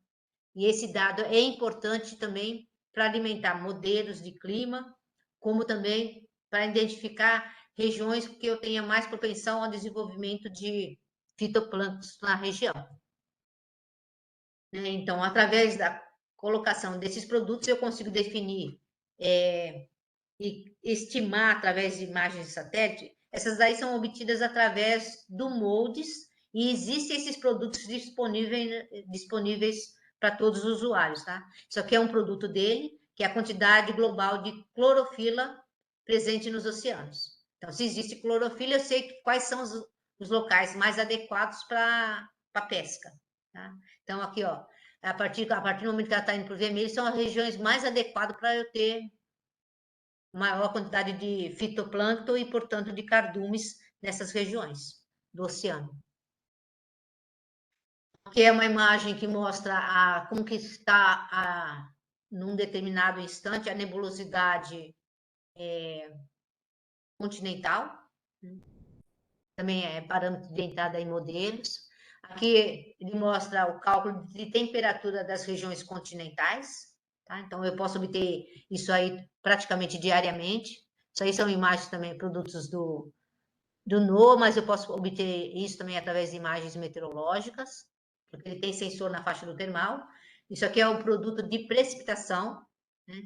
E esse dado é importante também para alimentar modelos de clima, como também para identificar regiões que eu tenha mais propensão ao desenvolvimento de fitoplânctons na região. Então, através da colocação desses produtos, eu consigo definir e estimar através de imagens de satélite. Essas daí são obtidas através do MOLDES e existem esses produtos disponíveis para todos os usuários, tá? Isso aqui é um produto dele, que é a quantidade global de clorofila presente nos oceanos. Então, se existe clorofila, eu sei quais são os locais mais adequados para a pesca, tá? Então, aqui, ó, a partir do momento que ela está indo para o vermelho, são as regiões mais adequadas para eu ter maior quantidade de fitoplâncton e, portanto, de cardumes nessas regiões do oceano. Aqui é uma imagem que mostra como que está, num determinado instante, a nebulosidade continental. Também é parâmetro de entrada em modelos. Aqui ele mostra o cálculo de temperatura das regiões continentais. Tá? Então, eu posso obter isso aí praticamente diariamente. Isso aí são imagens também, produtos do NOAA, mas eu posso obter isso também através de imagens meteorológicas, porque ele tem sensor na faixa do termal. Isso aqui é um produto de precipitação, né?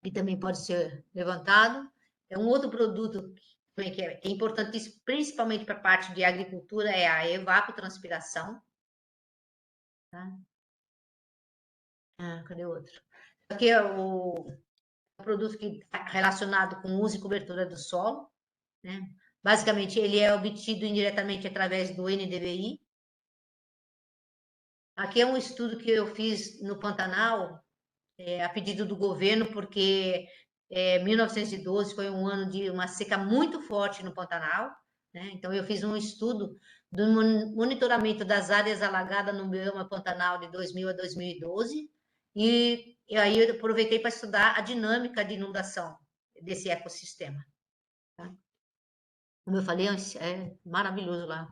E também pode ser levantado. É um outro produto que é importante, principalmente para a parte de agricultura, é a evapotranspiração. Tá? Cadê o outro? Aqui é o produto relacionado com uso e cobertura do solo, né? Basicamente, ele é obtido indiretamente através do NDVI. Aqui é um estudo que eu fiz no Pantanal, a pedido do governo, porque 1912 foi um ano de uma seca muito forte no Pantanal, né? Então, eu fiz um estudo do monitoramento das áreas alagadas no bioma Pantanal de 2000 a 2012, e aí eu aproveitei para estudar a dinâmica de inundação desse ecossistema. Tá? Como eu falei, é maravilhoso lá.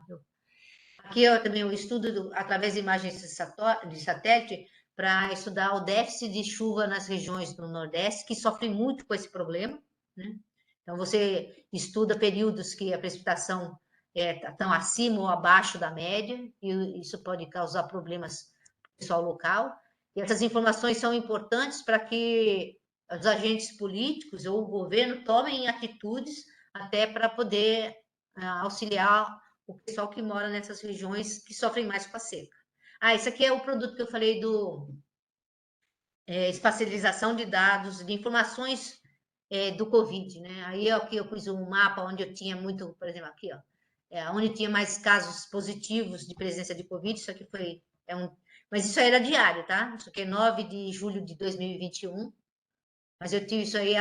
Aqui eu também o estudo através de imagens de satélite para estudar o déficit de chuva nas regiões do Nordeste, que sofrem muito com esse problema, né? Então, você estuda períodos que a precipitação estão acima ou abaixo da média, e isso pode causar problemas para o pessoal local. E essas informações são importantes para que os agentes políticos ou o governo tomem atitudes até para poder auxiliar o pessoal que mora nessas regiões que sofrem mais com a seca. Esse aqui é o produto que eu falei do espacialização de dados, de informações do Covid, né? Aí aqui eu pus um mapa onde eu tinha muito, por exemplo, aqui, ó, onde tinha mais casos positivos de presença de Covid. Isso aqui foi, mas isso aí era diário, tá? Isso aqui é 9 de julho de 2021, mas eu tive isso aí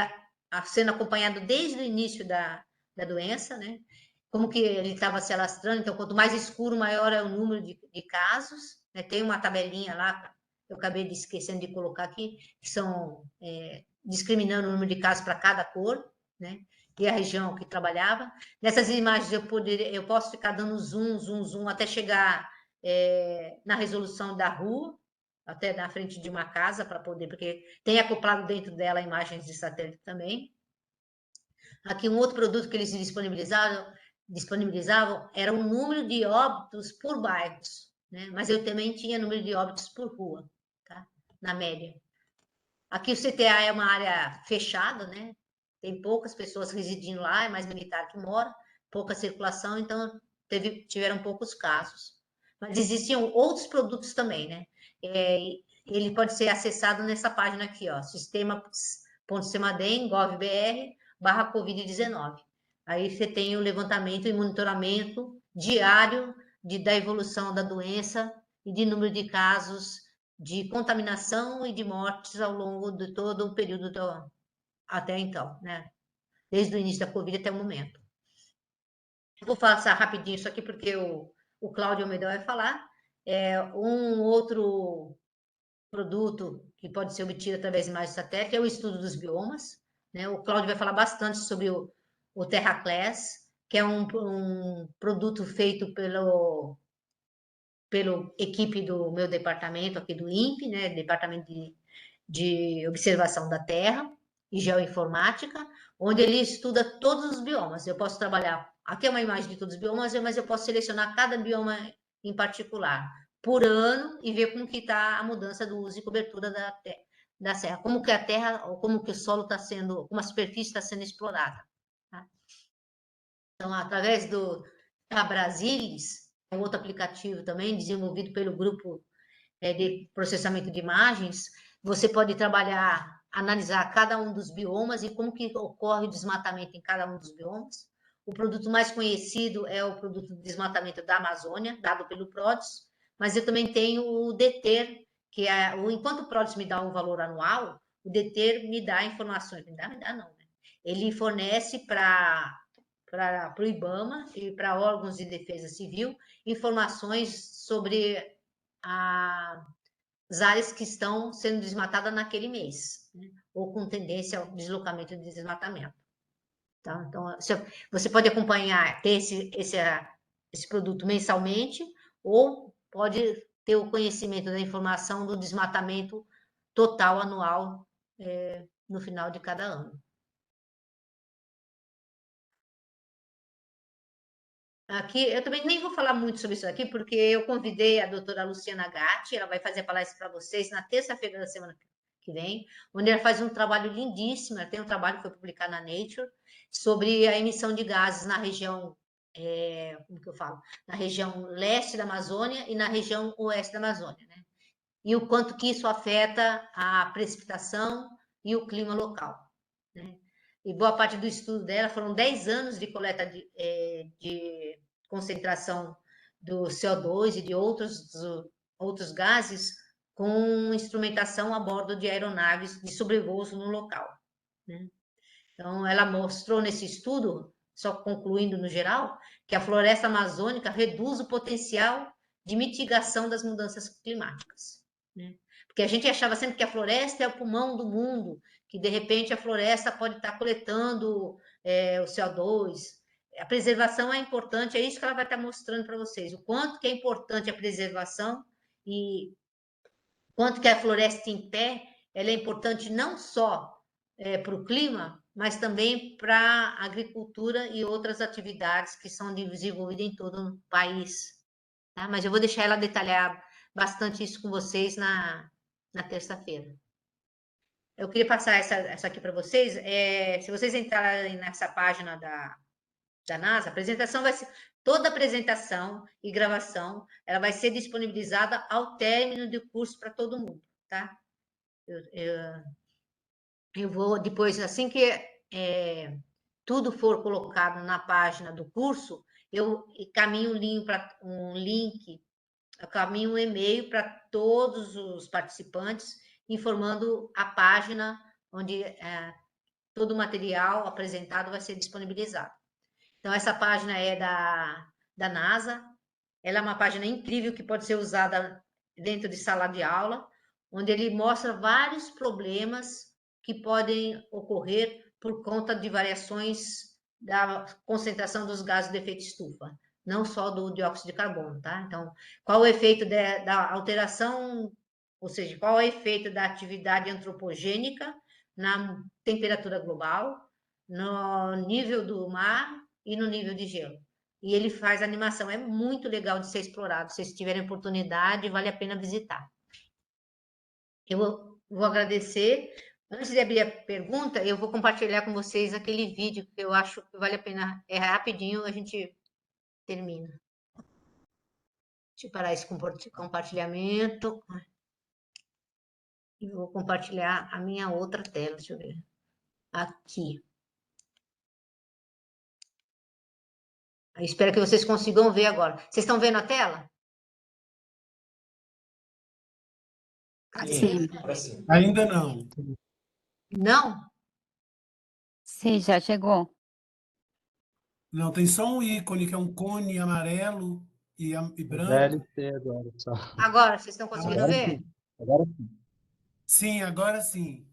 sendo acompanhado desde o início da doença, né? Como que ele estava se alastrando, então quanto mais escuro, maior é o número de casos, né? Tem uma tabelinha lá, eu acabei de esquecendo de colocar aqui, que são discriminando o número de casos para cada cor, né? E a região que trabalhava. Nessas imagens eu posso ficar dando zoom, zoom, zoom, até chegar na resolução da rua, até na frente de uma casa, para poder, porque tem acoplado dentro dela imagens de satélite também. Aqui um outro produto que eles disponibilizavam era o número de óbitos por bairros, né? Mas eu também tinha número de óbitos por rua, tá? Na média. Aqui o CTA é uma área fechada, né? Tem poucas pessoas residindo lá, é mais militar que mora, pouca circulação, então tiveram poucos casos. Mas existiam outros produtos também, né? Ele pode ser acessado nessa página aqui, ó, sistema.semadem.gov.br/Covid-19. Aí você tem o levantamento e monitoramento diário da evolução da doença e de número de casos de contaminação e de mortes ao longo de todo o período até então, né? Desde o início da Covid até o momento. Eu vou passar rapidinho isso aqui porque o Cláudio Almeida vai falar. Um outro produto que pode ser obtido através de imagens de satélite é o estudo dos biomas, né? O Cláudio vai falar bastante sobre o TerraClass, que é um produto feito pela equipe do meu departamento aqui do INPE, né? Departamento de Observação da Terra e Geoinformática, onde ele estuda todos os biomas. Eu posso trabalhar, aqui é uma imagem de todos os biomas, mas eu posso selecionar cada bioma em particular por ano e ver como que está a mudança do uso e cobertura da serra, como que a terra, ou como que o solo está sendo, como a superfície está sendo explorada. Tá? Então, através do Brasilis, é um outro aplicativo também desenvolvido pelo grupo de processamento de imagens, você pode trabalhar, analisar cada um dos biomas e como que ocorre o desmatamento em cada um dos biomas. O produto mais conhecido é o produto de desmatamento da Amazônia, dado pelo PRODES, mas eu também tenho o DETER, que enquanto o PRODES me dá um valor anual, o DETER me dá informações, me dá não, né? Ele fornece para o IBAMA e para órgãos de defesa civil informações sobre as áreas que estão sendo desmatadas naquele mês, né? Ou com tendência ao deslocamento de desmatamento. Tá? Então, você pode acompanhar, ter esse produto mensalmente, ou pode ter o conhecimento da informação do desmatamento total anual no final de cada ano. Aqui, eu também nem vou falar muito sobre isso aqui, porque eu convidei a doutora Luciana Gatti, ela vai fazer a palestra para vocês na terça-feira da semana que vem, onde ela faz um trabalho lindíssimo, ela tem um trabalho que foi publicado na Nature, sobre a emissão de gases na região, como que eu falo? Na região leste da Amazônia e na região oeste da Amazônia, né? E o quanto que isso afeta a precipitação e o clima local, né? e boa parte do estudo dela foram 10 anos de coleta de concentração do CO2 e de outros gases com instrumentação a bordo de aeronaves de sobrevoo no local, né? Então, ela mostrou nesse estudo, só concluindo no geral, que a floresta amazônica reduz o potencial de mitigação das mudanças climáticas, né? Porque a gente achava sempre que a floresta é o pulmão do mundo, que de repente a floresta pode estar coletando o CO2. A preservação é importante, é isso que ela vai estar mostrando para vocês, o quanto que é importante a preservação e quanto que a floresta em pé, ela é importante não só para o clima, mas também para a agricultura e outras atividades que são desenvolvidas em todo o país, tá? Mas eu vou deixar ela detalhar bastante isso com vocês na terça-feira. Eu queria passar essa aqui para vocês. Se vocês entrarem nessa página da NASA, a apresentação vai ser... Toda apresentação e gravação, ela vai ser disponibilizada ao término do curso para todo mundo, tá? Eu vou depois, assim que tudo for colocado na página do curso, eu caminho um e-mail para todos os participantes, informando a página onde todo o material apresentado vai ser disponibilizado. Então, essa página é da NASA, ela é uma página incrível que pode ser usada dentro de sala de aula, onde ele mostra vários problemas que podem ocorrer por conta de variações da concentração dos gases de efeito estufa, não só do dióxido de carbono, tá? Então, qual o efeito da alteração, ou seja, qual é o efeito da atividade antropogênica na temperatura global, no nível do mar e no nível de gelo. E ele faz animação, é muito legal de ser explorado. Se vocês tiverem oportunidade, vale a pena visitar. Eu vou agradecer. Antes de abrir a pergunta, eu vou compartilhar com vocês aquele vídeo que eu acho que vale a pena. É rapidinho, a gente termina. Deixa eu parar esse compartilhamento. E vou compartilhar a minha outra tela. Deixa eu ver. Aqui. Eu espero que vocês consigam ver agora. Vocês estão vendo a tela? Sim. Sim. Ainda não. Não? Sim, já chegou. Não, tem só um ícone, que é um cone amarelo e branco. VLC agora só. Agora, vocês estão conseguindo Agora ver? sim. Agora sim. Sim, agora sim.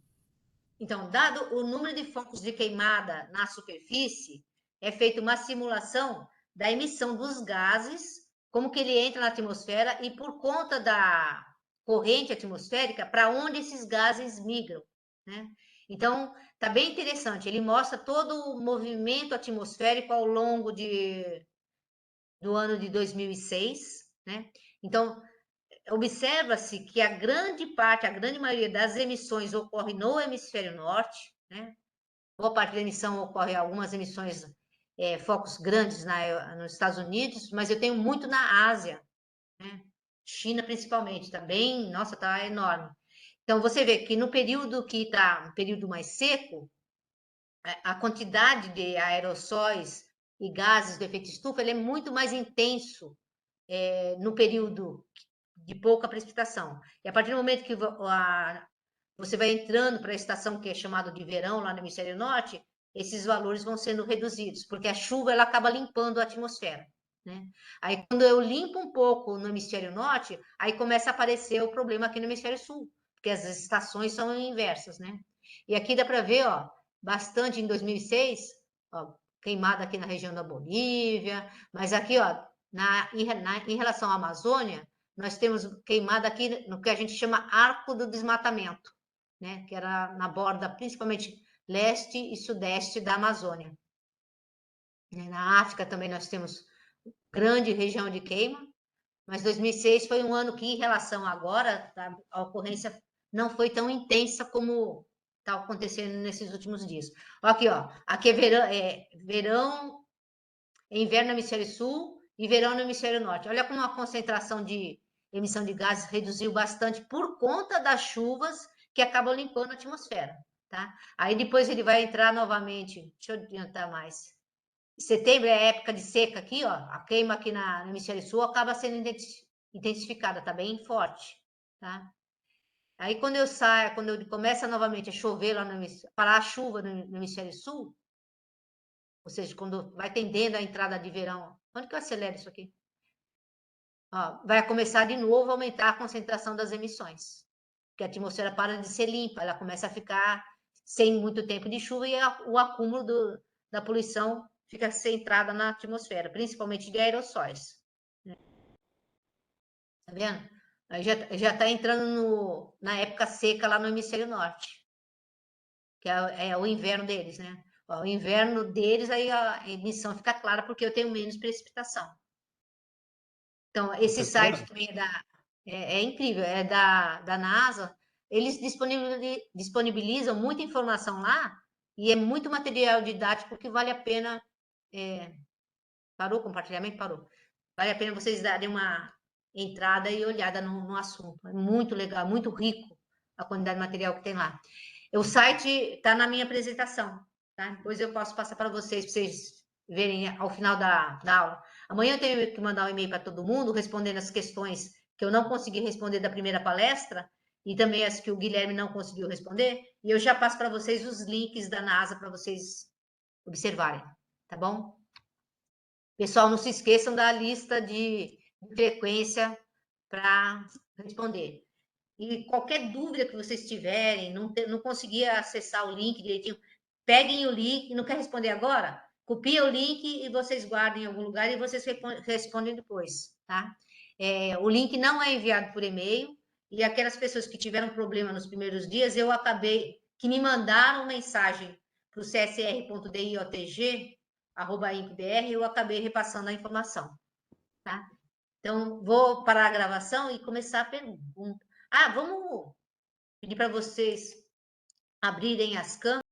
Então, dado o número de focos de queimada na superfície, é feita uma simulação da emissão dos gases, como que ele entra na atmosfera e por conta da corrente atmosférica, para onde esses gases migram, né? Então, tá bem interessante. Ele mostra todo o movimento atmosférico ao longo do ano de 2006, né? Então, observa-se que a grande maioria das emissões ocorre no hemisfério norte, né? Boa parte da emissão ocorre, algumas emissões, focos grandes nos Estados Unidos, mas eu tenho muito na Ásia, né? China principalmente, também, nossa, tá enorme. Então, você vê que no período que está um período mais seco, a quantidade de aerossóis e gases do efeito estufa ele é muito mais intenso no período de pouca precipitação. E a partir do momento que você vai entrando para a estação que é chamada de verão, lá no hemisfério norte, esses valores vão sendo reduzidos, porque a chuva ela acaba limpando a atmosfera, né? Aí, quando eu limpo um pouco no hemisfério norte, aí começa a aparecer o problema aqui no hemisfério sul, porque as estações são inversas, né? E aqui dá para ver, ó, bastante em 2006, ó, queimada aqui na região da Bolívia, mas aqui, ó, em relação à Amazônia, nós temos queimada aqui no que a gente chama Arco do Desmatamento, né? Que era na borda, principalmente leste e sudeste da Amazônia. Na África também nós temos grande região de queima, mas 2006 foi um ano que, em relação a agora, a ocorrência não foi tão intensa como está acontecendo nesses últimos dias. Aqui, ó, aqui é verão, inverno no hemisfério sul e verão no hemisfério norte. Olha como a concentração de emissão de gases reduziu bastante por conta das chuvas que acabam limpando a atmosfera. tá? Aí depois ele vai entrar novamente, deixa eu adiantar mais. Setembro é a época de seca aqui, ó, a queima aqui no hemisfério sul acaba sendo intensificada, tá bem forte, tá? Aí quando começa novamente a chover lá parar a chuva no hemisfério sul, ou seja, quando vai tendendo a entrada de verão, onde que eu acelero isso aqui? Ó, vai começar de novo a aumentar a concentração das emissões, porque a atmosfera para de ser limpa, ela começa a ficar sem muito tempo de chuva e o acúmulo da poluição fica centrada na atmosfera, principalmente de aerossóis. Tá vendo? Aí já está entrando na época seca lá no hemisfério norte, que é o inverno deles, né? O inverno deles, aí a emissão fica clara porque eu tenho menos precipitação. Então, esse Professora? site também é incrível, é da NASA. Eles disponibilizam muita informação lá e é muito material didático que vale a pena. Parou o compartilhamento? Parou. Vale a pena vocês darem uma entrada e olhada no assunto. É muito legal, muito rico a quantidade de material que tem lá. O site está na minha apresentação, tá? Depois eu posso passar para vocês verem ao final da aula. Amanhã eu tenho que mandar um e-mail para todo mundo, respondendo as questões que eu não consegui responder da primeira palestra e também as que o Guilherme não conseguiu responder. E eu já passo para vocês os links da NASA para vocês observarem, tá bom? Pessoal, não se esqueçam da lista de frequência para responder. E qualquer dúvida que vocês tiverem, não conseguia acessar o link direitinho, peguem o link, não quer responder agora? Copia o link e vocês guardem em algum lugar e vocês respondem depois, tá? O link não é enviado por e-mail e aquelas pessoas que tiveram problema nos primeiros dias, que me mandaram mensagem para o csr.diotg@incbr, eu acabei repassando a informação, tá? Então, vou parar a gravação e começar a pergunta. Vamos pedir para vocês abrirem as câmeras.